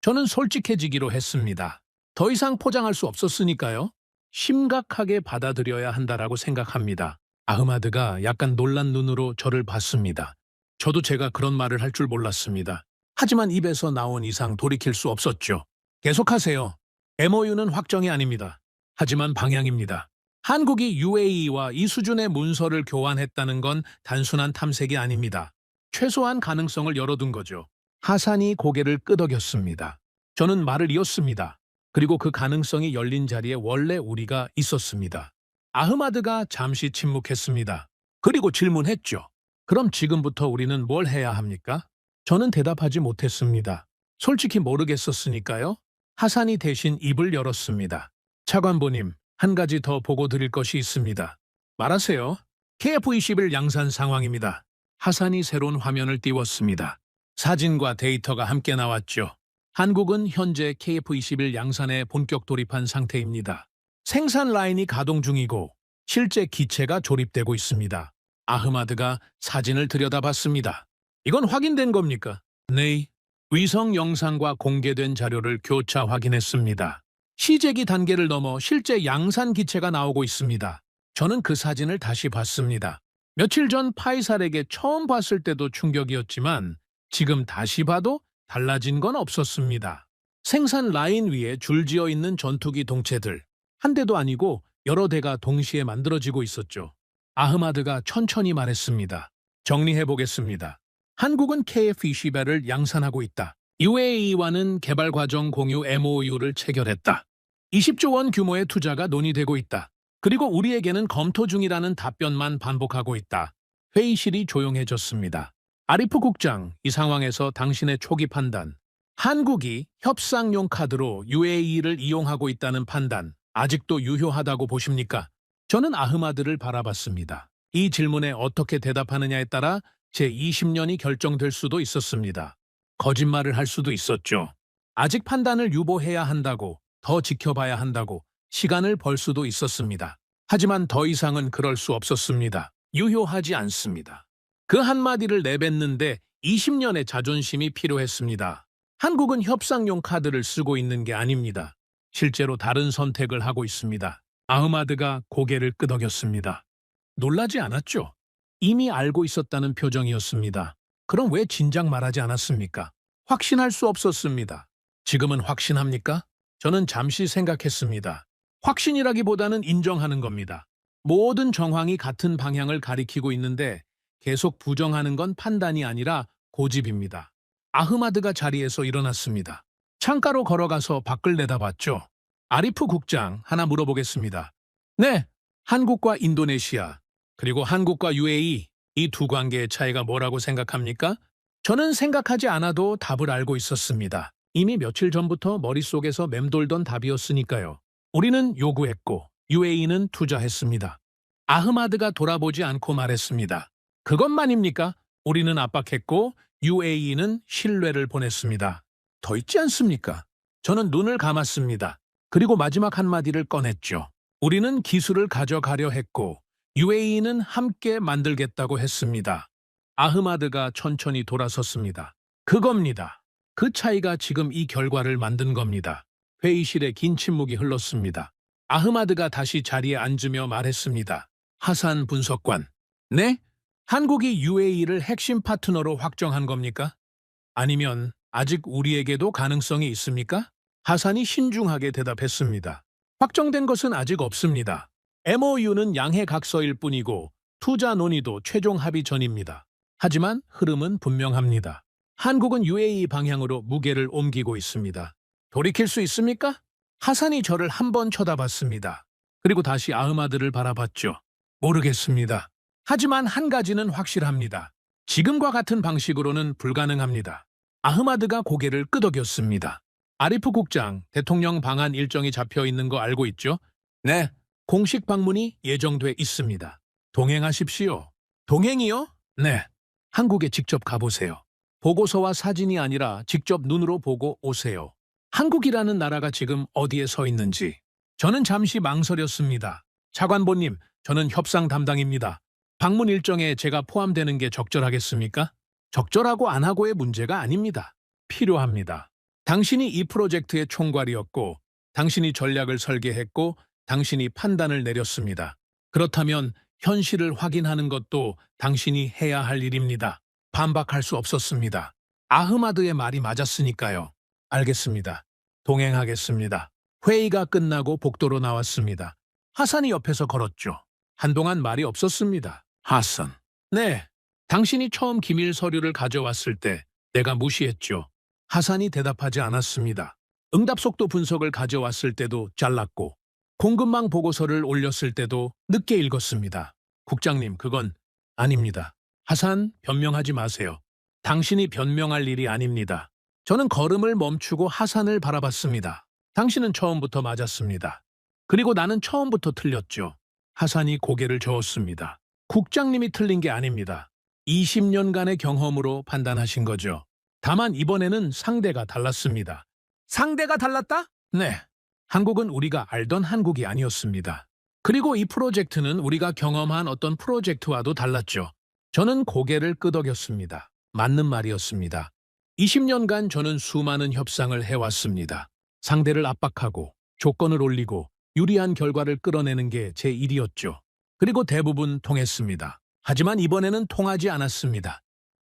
저는 솔직해지기로 했습니다. 더 이상 포장할 수 없었으니까요. 심각하게 받아들여야 한다라고 생각합니다. 아흐마드가 약간 놀란 눈으로 저를 봤습니다. 저도 제가 그런 말을 할 줄 몰랐습니다. 하지만 입에서 나온 이상 돌이킬 수 없었죠. 계속하세요. MOU는 확정이 아닙니다. 하지만 방향입니다. 한국이 UAE와 이 수준의 문서를 교환했다는 건 단순한 탐색이 아닙니다. 최소한 가능성을 열어둔 거죠. 하산이 고개를 끄덕였습니다. 저는 말을 이었습니다. 그리고 그 가능성이 열린 자리에 원래 우리가 있었습니다. 아흐마드가 잠시 침묵했습니다. 그리고 질문했죠. 그럼 지금부터 우리는 뭘 해야 합니까? 저는 대답하지 못했습니다. 솔직히 모르겠었으니까요. 하산이 대신 입을 열었습니다. 차관보님, 한 가지 더 보고 드릴 것이 있습니다. 말하세요. KF-21 양산 상황입니다. 하산이 새로운 화면을 띄웠습니다. 사진과 데이터가 함께 나왔죠. 한국은 현재 KF-21 양산에 본격 돌입한 상태입니다. 생산 라인이 가동 중이고 실제 기체가 조립되고 있습니다. 아흐마드가 사진을 들여다봤습니다. 이건 확인된 겁니까? 네. 위성 영상과 공개된 자료를 교차 확인했습니다. 시제기 단계를 넘어 실제 양산 기체가 나오고 있습니다. 저는 그 사진을 다시 봤습니다. 며칠 전 파이살에게 처음 봤을 때도 충격이었지만 지금 다시 봐도 달라진 건 없었습니다. 생산 라인 위에 줄지어 있는 전투기 동체들. 한 대도 아니고 여러 대가 동시에 만들어지고 있었죠. 아흐마드가 천천히 말했습니다. 정리해보겠습니다. 한국은 KF-21을 양산하고 있다. UAE와는 개발 과정 공유 MOU를 체결했다. 20조 원 규모의 투자가 논의되고 있다. 그리고 우리에게는 검토 중이라는 답변만 반복하고 있다. 회의실이 조용해졌습니다. 아리프 국장, 이 상황에서 당신의 초기 판단, 한국이 협상용 카드로 UAE를 이용하고 있다는 판단, 아직도 유효하다고 보십니까? 저는 아흐마드를 바라봤습니다. 이 질문에 어떻게 대답하느냐에 따라 제 20년이 결정될 수도 있었습니다. 거짓말을 할 수도 있었죠. 아직 판단을 유보해야 한다고, 더 지켜봐야 한다고 시간을 벌 수도 있었습니다. 하지만 더 이상은 그럴 수 없었습니다. 유효하지 않습니다. 그 한마디를 내뱉는데 20년의 자존심이 필요했습니다. 한국은 협상용 카드를 쓰고 있는 게 아닙니다. 실제로 다른 선택을 하고 있습니다. 아흐마드가 고개를 끄덕였습니다. 놀라지 않았죠? 이미 알고 있었다는 표정이었습니다. 그럼 왜 진작 말하지 않았습니까? 확신할 수 없었습니다. 지금은 확신합니까? 저는 잠시 생각했습니다. 확신이라기보다는 인정하는 겁니다. 모든 정황이 같은 방향을 가리키고 있는데 계속 부정하는 건 판단이 아니라 고집입니다. 아흐마드가 자리에서 일어났습니다. 창가로 걸어가서 밖을 내다봤죠. 아리프 국장, 하나 물어보겠습니다. 네, 한국과 인도네시아, 그리고 한국과 UAE, 이 두 관계의 차이가 뭐라고 생각합니까? 저는 생각하지 않아도 답을 알고 있었습니다. 이미 며칠 전부터 머릿속에서 맴돌던 답이었으니까요. 우리는 요구했고 UAE는 투자했습니다. 아흐마드가 돌아보지 않고 말했습니다. 그것만입니까? 우리는 압박했고 UAE는 신뢰를 보냈습니다. 더 있지 않습니까? 저는 눈을 감았습니다. 그리고 마지막 한마디를 꺼냈죠. 우리는 기술을 가져가려 했고 UAE는 함께 만들겠다고 했습니다. 아흐마드가 천천히 돌아섰습니다. 그겁니다. 그 차이가 지금 이 결과를 만든 겁니다. 회의실에 긴 침묵이 흘렀습니다. 아흐마드가 다시 자리에 앉으며 말했습니다. 하산 분석관. 네? 한국이 UAE를 핵심 파트너로 확정한 겁니까? 아니면 아직 우리에게도 가능성이 있습니까? 하산이 신중하게 대답했습니다. 확정된 것은 아직 없습니다. MOU는 양해각서일 뿐이고 투자 논의도 최종 합의 전입니다. 하지만 흐름은 분명합니다. 한국은 UAE 방향으로 무게를 옮기고 있습니다. 돌이킬 수 있습니까? 하산이 저를 한번 쳐다봤습니다. 그리고 다시 아흐마드를 바라봤죠. 모르겠습니다. 하지만 한 가지는 확실합니다. 지금과 같은 방식으로는 불가능합니다. 아흐마드가 고개를 끄덕였습니다. 아리프 국장, 대통령 방한 일정이 잡혀 있는 거 알고 있죠? 네, 공식 방문이 예정돼 있습니다. 동행하십시오. 동행이요? 네. 한국에 직접 가보세요. 보고서와 사진이 아니라 직접 눈으로 보고 오세요. 한국이라는 나라가 지금 어디에 서 있는지. 저는 잠시 망설였습니다. 차관보님, 저는 협상 담당입니다. 방문 일정에 제가 포함되는 게 적절하겠습니까? 적절하고 안 하고의 문제가 아닙니다. 필요합니다. 당신이 이 프로젝트의 총괄이었고, 당신이 전략을 설계했고, 당신이 판단을 내렸습니다. 그렇다면 현실을 확인하는 것도 당신이 해야 할 일입니다. 반박할 수 없었습니다. 아흐마드의 말이 맞았으니까요. 알겠습니다. 동행하겠습니다. 회의가 끝나고 복도로 나왔습니다. 하산이 옆에서 걸었죠. 한동안 말이 없었습니다. 하산. 네. 당신이 처음 기밀 서류를 가져왔을 때 내가 무시했죠. 하산이 대답하지 않았습니다. 응답 속도 분석을 가져왔을 때도 잘랐고 공급망 보고서를 올렸을 때도 늦게 읽었습니다. 국장님, 그건 아닙니다. 하산, 변명하지 마세요. 당신이 변명할 일이 아닙니다. 저는 걸음을 멈추고 하산을 바라봤습니다. 당신은 처음부터 맞았습니다. 그리고 나는 처음부터 틀렸죠. 하산이 고개를 저었습니다. 국장님이 틀린 게 아닙니다. 20년간의 경험으로 판단하신 거죠. 다만 이번에는 상대가 달랐습니다. 상대가 달랐다? 네. 한국은 우리가 알던 한국이 아니었습니다. 그리고 이 프로젝트는 우리가 경험한 어떤 프로젝트와도 달랐죠. 저는 고개를 끄덕였습니다. 맞는 말이었습니다. 20년간 저는 수많은 협상을 해왔습니다. 상대를 압박하고 조건을 올리고 유리한 결과를 끌어내는 게 제 일이었죠. 그리고 대부분 통했습니다. 하지만 이번에는 통하지 않았습니다.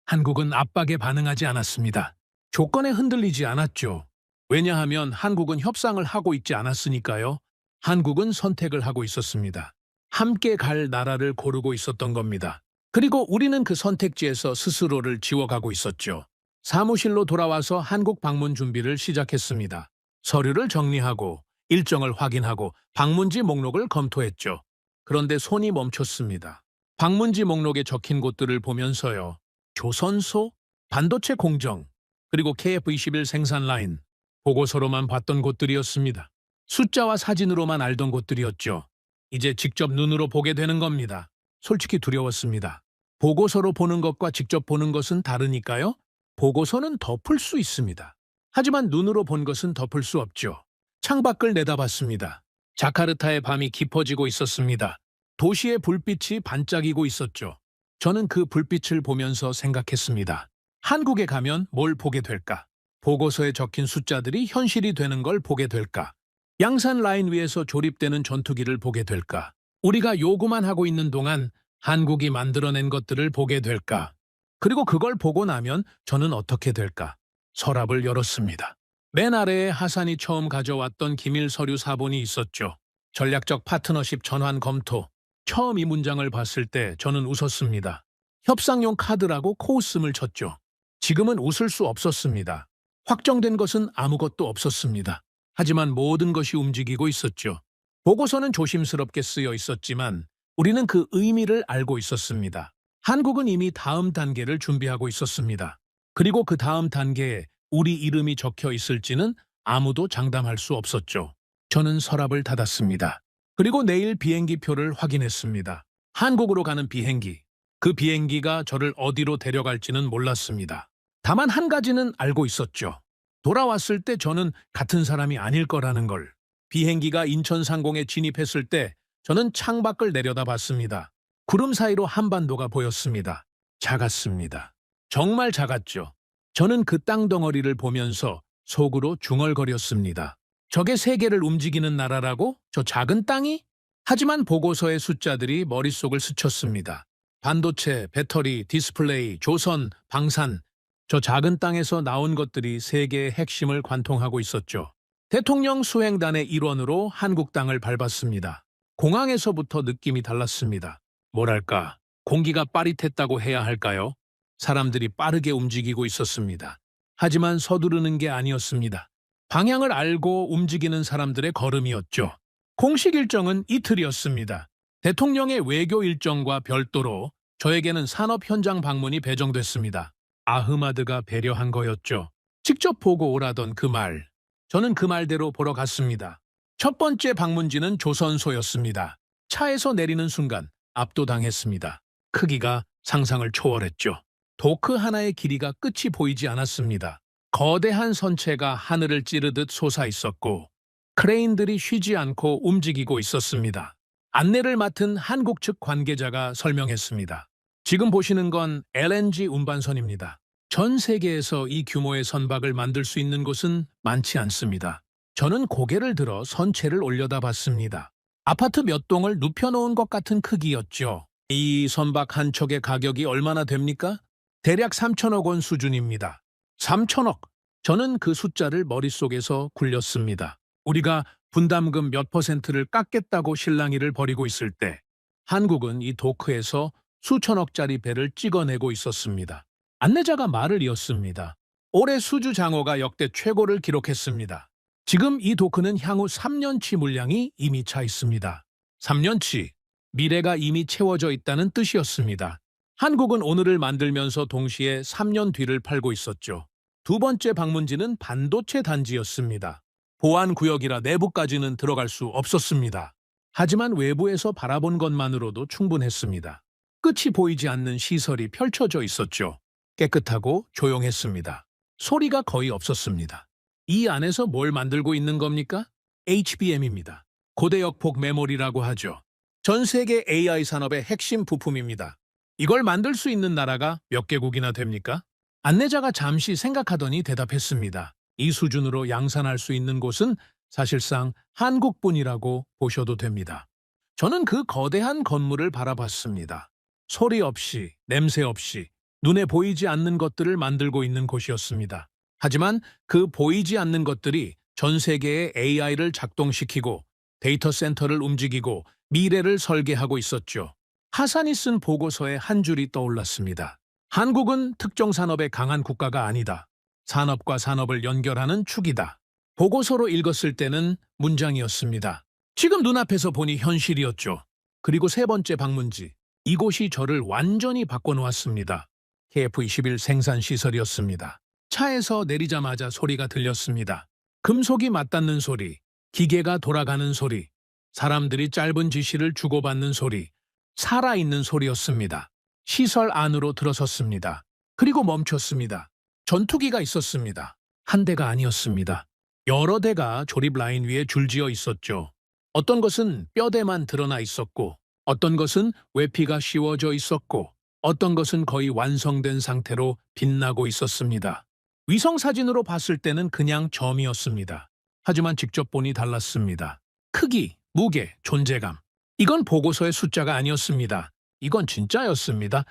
한국은 압박에 반응하지 않았습니다. 조건에 흔들리지 않았죠. 왜냐하면 한국은 협상을 하고 있지 않았으니까요. 한국은 선택을 하고 있었습니다. 함께 갈 나라를 고르고 있었던 겁니다. 그리고 우리는 그 선택지에서 스스로를 지워가고 있었죠. 사무실로 돌아와서 한국 방문 준비를 시작했습니다. 서류를 정리하고 일정을 확인하고 방문지 목록을 검토했죠. 그런데 손이 멈췄습니다. 방문지 목록에 적힌 곳들을 보면서요. 조선소, 반도체 공정, 그리고 KF-21 생산 라인, 보고서로만 봤던 곳들이었습니다. 숫자와 사진으로만 알던 곳들이었죠. 이제 직접 눈으로 보게 되는 겁니다. 솔직히 두려웠습니다. 보고서로 보는 것과 직접 보는 것은 다르니까요. 보고서는 덮을 수 있습니다. 하지만 눈으로 본 것은 덮을 수 없죠. 창밖을 내다봤습니다. 자카르타의 밤이 깊어지고 있었습니다. 도시의 불빛이 반짝이고 있었죠. 저는 그 불빛을 보면서 생각했습니다. 한국에 가면 뭘 보게 될까? 보고서에 적힌 숫자들이 현실이 되는 걸 보게 될까? 양산 라인 위에서 조립되는 전투기를 보게 될까? 우리가 요구만 하고 있는 동안 한국이 만들어낸 것들을 보게 될까? 그리고 그걸 보고 나면 저는 어떻게 될까? 서랍을 열었습니다. 맨 아래에 하산이 처음 가져왔던 기밀 서류 사본이 있었죠. 전략적 파트너십 전환 검토. 처음 이 문장을 봤을 때 저는 웃었습니다. 협상용 카드라고 코웃음을 쳤죠. 지금은 웃을 수 없었습니다. 확정된 것은 아무것도 없었습니다. 하지만 모든 것이 움직이고 있었죠. 보고서는 조심스럽게 쓰여 있었지만 우리는 그 의미를 알고 있었습니다. 한국은 이미 다음 단계를 준비하고 있었습니다. 그리고 그 다음 단계에 우리 이름이 적혀 있을지는 아무도 장담할 수 없었죠. 저는 서랍을 닫았습니다. 그리고 내일 비행기표를 확인했습니다. 한국으로 가는 비행기. 그 비행기가 저를 어디로 데려갈지는 몰랐습니다. 다만 한 가지는 알고 있었죠. 돌아왔을 때 저는 같은 사람이 아닐 거라는 걸. 비행기가 인천 상공에 진입했을 때 저는 창밖을 내려다봤습니다. 구름 사이로 한반도가 보였습니다. 작았습니다. 정말 작았죠. 저는 그 땅덩어리를 보면서 속으로 중얼거렸습니다. 저게 세계를 움직이는 나라라고? 저 작은 땅이? 하지만 보고서의 숫자들이 머릿속을 스쳤습니다. 반도체, 배터리, 디스플레이, 조선, 방산. 저 작은 땅에서 나온 것들이 세계의 핵심을 관통하고 있었죠. 대통령 수행단의 일원으로 한국 땅을 밟았습니다. 공항에서부터 느낌이 달랐습니다. 뭐랄까, 공기가 빠릿했다고 해야 할까요? 사람들이 빠르게 움직이고 있었습니다. 하지만 서두르는 게 아니었습니다. 방향을 알고 움직이는 사람들의 걸음이었죠. 공식 일정은 이틀이었습니다. 대통령의 외교 일정과 별도로 저에게는 산업 현장 방문이 배정됐습니다. 아흐마드가 배려한 거였죠. 직접 보고 오라던 그 말. 저는 그 말대로 보러 갔습니다. 첫 번째 방문지는 조선소였습니다. 차에서 내리는 순간 압도당했습니다. 크기가 상상을 초월했죠. 도크 하나의 길이가 끝이 보이지 않았습니다. 거대한 선체가 하늘을 찌르듯 솟아 있었고 크레인들이 쉬지 않고 움직이고 있었습니다. 안내를 맡은 한국 측 관계자가 설명했습니다. 지금 보시는 건 LNG 운반선입니다. 전 세계에서 이 규모의 선박을 만들 수 있는 곳은 많지 않습니다. 저는 고개를 들어 선체를 올려다봤습니다. 아파트 몇 동을 눕혀놓은 것 같은 크기였죠. 이 선박 한 척의 가격이 얼마나 됩니까? 대략 3천억 원 수준입니다. 3천억! 저는 그 숫자를 머릿속에서 굴렸습니다. 우리가 분담금 몇 %를 깎겠다고 실랑이를 벌이고 있을 때 한국은 이 도크에서 수천억짜리 배를 찍어내고 있었습니다. 안내자가 말을 이었습니다. 올해 수주 장어가 역대 최고를 기록했습니다. 지금 이 도크는 향후 3년치 물량이 이미 차 있습니다. 3년치, 미래가 이미 채워져 있다는 뜻이었습니다. 한국은 오늘을 만들면서 동시에 3년 뒤를 팔고 있었죠. 두 번째 방문지는 반도체 단지였습니다. 보안구역이라 내부까지는 들어갈 수 없었습니다. 하지만 외부에서 바라본 것만으로도 충분했습니다. 끝이 보이지 않는 시설이 펼쳐져 있었죠. 깨끗하고 조용했습니다. 소리가 거의 없었습니다. 이 안에서 뭘 만들고 있는 겁니까? HBM입니다. 고대역폭 메모리라고 하죠. 전 세계 AI 산업의 핵심 부품입니다. 이걸 만들 수 있는 나라가 몇 개국이나 됩니까? 안내자가 잠시 생각하더니 대답했습니다. 이 수준으로 양산할 수 있는 곳은 사실상 한국뿐이라고 보셔도 됩니다. 저는 그 거대한 건물을 바라봤습니다. 소리 없이, 냄새 없이, 눈에 보이지 않는 것들을 만들고 있는 곳이었습니다. 하지만 그 보이지 않는 것들이 전 세계의 AI를 작동시키고 데이터 센터를 움직이고 미래를 설계하고 있었죠. 하산이 쓴 보고서에 한 줄이 떠올랐습니다. 한국은 특정 산업의 강한 국가가 아니다. 산업과 산업을 연결하는 축이다. 보고서로 읽었을 때는 문장이었습니다. 지금 눈앞에서 보니 현실이었죠. 그리고 세 번째 방문지. 이곳이 저를 완전히 바꿔놓았습니다. KF-21 생산시설이었습니다. 차에서 내리자마자 소리가 들렸습니다. 금속이 맞닿는 소리, 기계가 돌아가는 소리, 사람들이 짧은 지시를 주고받는 소리, 살아있는 소리였습니다. 시설 안으로 들어섰습니다. 그리고 멈췄습니다. 전투기가 있었습니다. 한 대가 아니었습니다. 여러 대가 조립 라인 위에 줄지어 있었죠. 어떤 것은 뼈대만 드러나 있었고, 어떤 것은 외피가 씌워져 있었고, 어떤 것은 거의 완성된 상태로 빛나고 있었습니다. 위성 사진으로 봤을 때는 그냥 점이었습니다. 하지만 직접 보니 달랐습니다. 크기, 무게, 존재감. 이건 보고서의 숫자가 아니었습니다. 이건 진짜였습니다.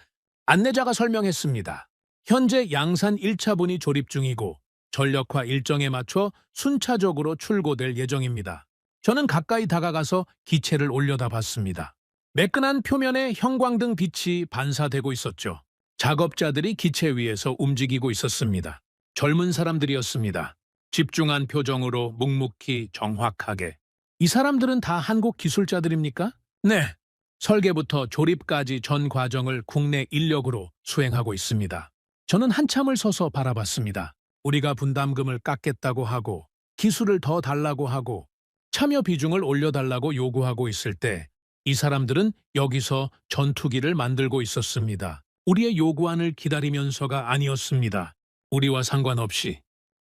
안내자가 설명했습니다. 현재 양산 1차분이 조립 중이고 전력화 일정에 맞춰 순차적으로 출고될 예정입니다. 저는 가까이 다가가서 기체를 올려다봤습니다. 매끈한 표면에 형광등 빛이 반사되고 있었죠. 작업자들이 기체 위에서 움직이고 있었습니다. 젊은 사람들이었습니다. 집중한 표정으로 묵묵히 정확하게. 이 사람들은 다 한국 기술자들입니까? 네. 설계부터 조립까지 전 과정을 국내 인력으로 수행하고 있습니다. 저는 한참을 서서 바라봤습니다. 우리가 분담금을 깎겠다고 하고 기술을 더 달라고 하고 참여 비중을 올려달라고 요구하고 있을 때 이 사람들은 여기서 전투기를 만들고 있었습니다. 우리의 요구안을 기다리면서가 아니었습니다. 우리와 상관없이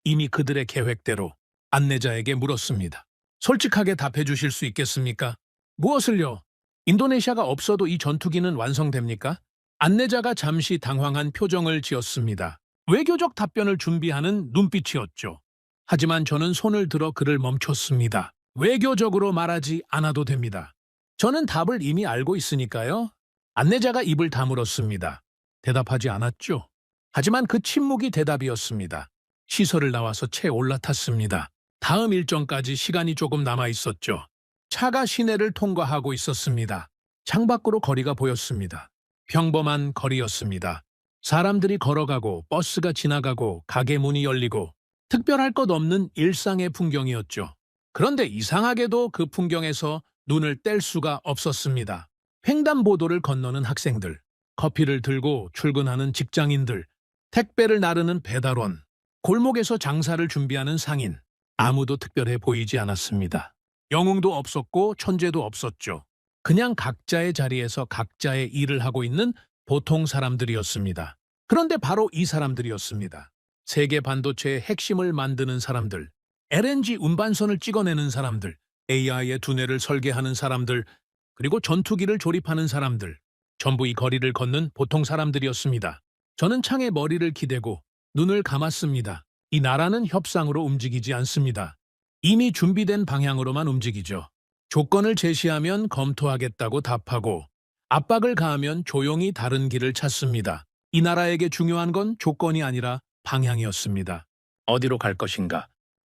이미 그들의 계획대로. 안내자에게 물었습니다. 솔직하게 답해 주실 수 있겠습니까? 무엇을요? 인도네시아가 없어도 이 전투기는 완성됩니까? 안내자가 잠시 당황한 표정을 지었습니다. 외교적 답변을 준비하는 눈빛이었죠. 하지만 저는 손을 들어 그를 멈췄습니다. 외교적으로 말하지 않아도 됩니다. 저는 답을 이미 알고 있으니까요. 안내자가 입을 다물었습니다. 대답하지 않았죠. 하지만 그 침묵이 대답이었습니다. 시설을 나와서 채 올라탔습니다. 다음 일정까지 시간이 조금 남아 있었죠. 차가 시내를 통과하고 있었습니다. 창밖으로 거리가 보였습니다. 평범한 거리였습니다. 사람들이 걸어가고 버스가 지나가고 가게 문이 열리고 특별할 것 없는 일상의 풍경이었죠. 그런데 이상하게도 그 풍경에서 눈을 뗄 수가 없었습니다. 횡단보도를 건너는 학생들, 커피를 들고 출근하는 직장인들, 택배를 나르는 배달원, 골목에서 장사를 준비하는 상인. 아무도 특별해 보이지 않았습니다. 영웅도 없었고 천재도 없었죠. 그냥 각자의 자리에서 각자의 일을 하고 있는 보통 사람들이었습니다. 그런데 바로 이 사람들이었습니다. 세계 반도체의 핵심을 만드는 사람들, LNG 운반선을 찍어내는 사람들, AI의 두뇌를 설계하는 사람들, 그리고 전투기를 조립하는 사람들, 전부 이 거리를 걷는 보통 사람들이었습니다. 저는 창에 머리를 기대고 눈을 감았습니다. 이 나라는 협상으로 움직이지 않습니다. 이미 준비된 방향으로만 움직이죠. 조건을 제시하면 검토하겠다고 답하고 압박을 가하면 조용히 다른 길을 찾습니다. 이 나라에게 중요한 건 조건이 아니라 방향이었습니다. 어디로 갈 것인가?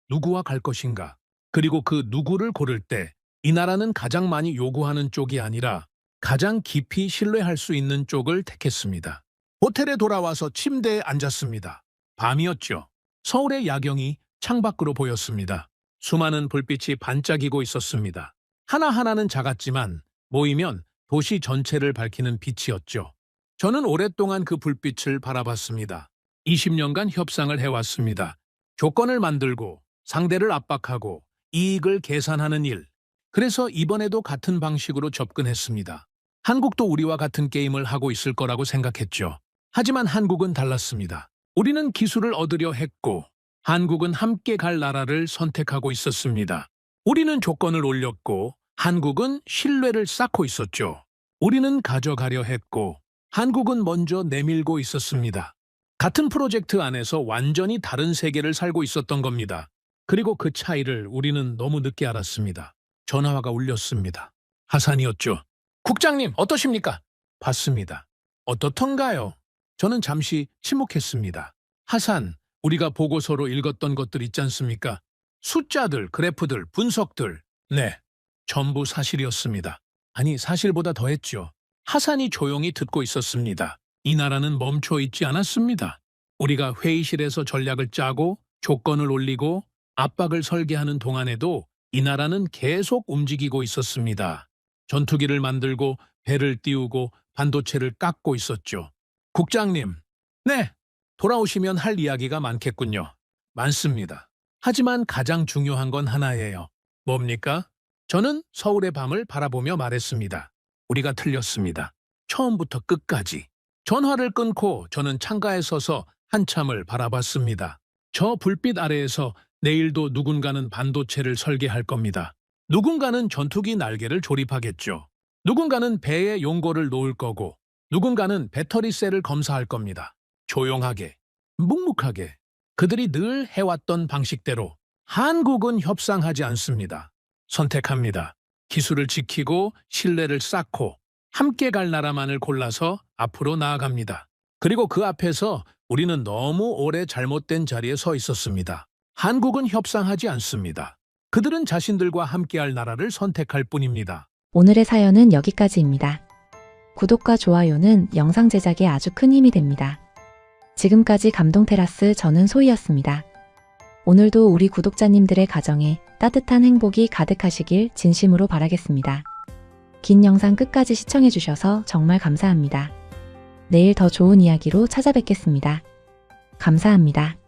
누구와 갈 것인가? 그리고 그 누구를 고를 때 이 나라는 가장 많이 요구하는 쪽이 아니라 가장 깊이 신뢰할 수 있는 쪽을 택했습니다. 호텔에 돌아와서 침대에 앉았습니다. 밤이었죠. 서울의 야경이 창밖으로 보였습니다. 수많은 불빛이 반짝이고 있었습니다. 하나하나는 작았지만 모이면 도시 전체를 밝히는 빛이었죠. 저는 오랫동안 그 불빛을 바라봤습니다. 20년간 협상을 해왔습니다. 조건을 만들고 상대를 압박하고 이익을 계산하는 일. 그래서 이번에도 같은 방식으로 접근했습니다. 한국도 우리와 같은 게임을 하고 있을 거라고 생각했죠. 하지만 한국은 달랐습니다. 우리는 기술을 얻으려 했고 한국은 함께 갈 나라를 선택하고 있었습니다. 우리는 조건을 올렸고 한국은 신뢰를 쌓고 있었죠. 우리는 가져가려 했고 한국은 먼저 내밀고 있었습니다. 같은 프로젝트 안에서 완전히 다른 세계를 살고 있었던 겁니다. 그리고 그 차이를 우리는 너무 늦게 알았습니다. 전화가 울렸습니다. 하산이었죠. 국장님, 어떠십니까? 봤습니다. 어떻던가요? 저는 잠시 침묵했습니다. 하산, 우리가 보고서로 읽었던 것들 있지 않습니까? 숫자들, 그래프들, 분석들. 네, 전부 사실이었습니다. 아니, 사실보다 더했죠. 하산이 조용히 듣고 있었습니다. 이 나라는 멈춰 있지 않았습니다. 우리가 회의실에서 전략을 짜고 조건을 올리고 압박을 설계하는 동안에도 이 나라는 계속 움직이고 있었습니다. 전투기를 만들고 배를 띄우고 반도체를 깎고 있었죠. 국장님, 네, 돌아오시면 할 이야기가 많겠군요. 많습니다. 하지만 가장 중요한 건 하나예요. 뭡니까? 저는 서울의 밤을 바라보며 말했습니다. 우리가 틀렸습니다. 처음부터 끝까지. 전화를 끊고 저는 창가에 서서 한참을 바라봤습니다. 저 불빛 아래에서 내일도 누군가는 반도체를 설계할 겁니다. 누군가는 전투기 날개를 조립하겠죠. 누군가는 배에 용고를 놓을 거고, 누군가는 배터리 셀을 검사할 겁니다. 조용하게, 묵묵하게, 그들이 늘 해왔던 방식대로. 한국은 협상하지 않습니다. 선택합니다. 기술을 지키고 신뢰를 쌓고 함께 갈 나라만을 골라서 앞으로 나아갑니다. 그리고 그 앞에서 우리는 너무 오래 잘못된 자리에 서 있었습니다. 한국은 협상하지 않습니다. 그들은 자신들과 함께할 나라를 선택할 뿐입니다. 오늘의 사연은 여기까지입니다. 구독과 좋아요는 영상 제작에 아주 큰 힘이 됩니다. 지금까지 감동테라스 저는 소희였습니다. 오늘도 우리 구독자님들의 가정에 따뜻한 행복이 가득하시길 진심으로 바라겠습니다. 긴 영상 끝까지 시청해주셔서 정말 감사합니다. 내일 더 좋은 이야기로 찾아뵙겠습니다. 감사합니다.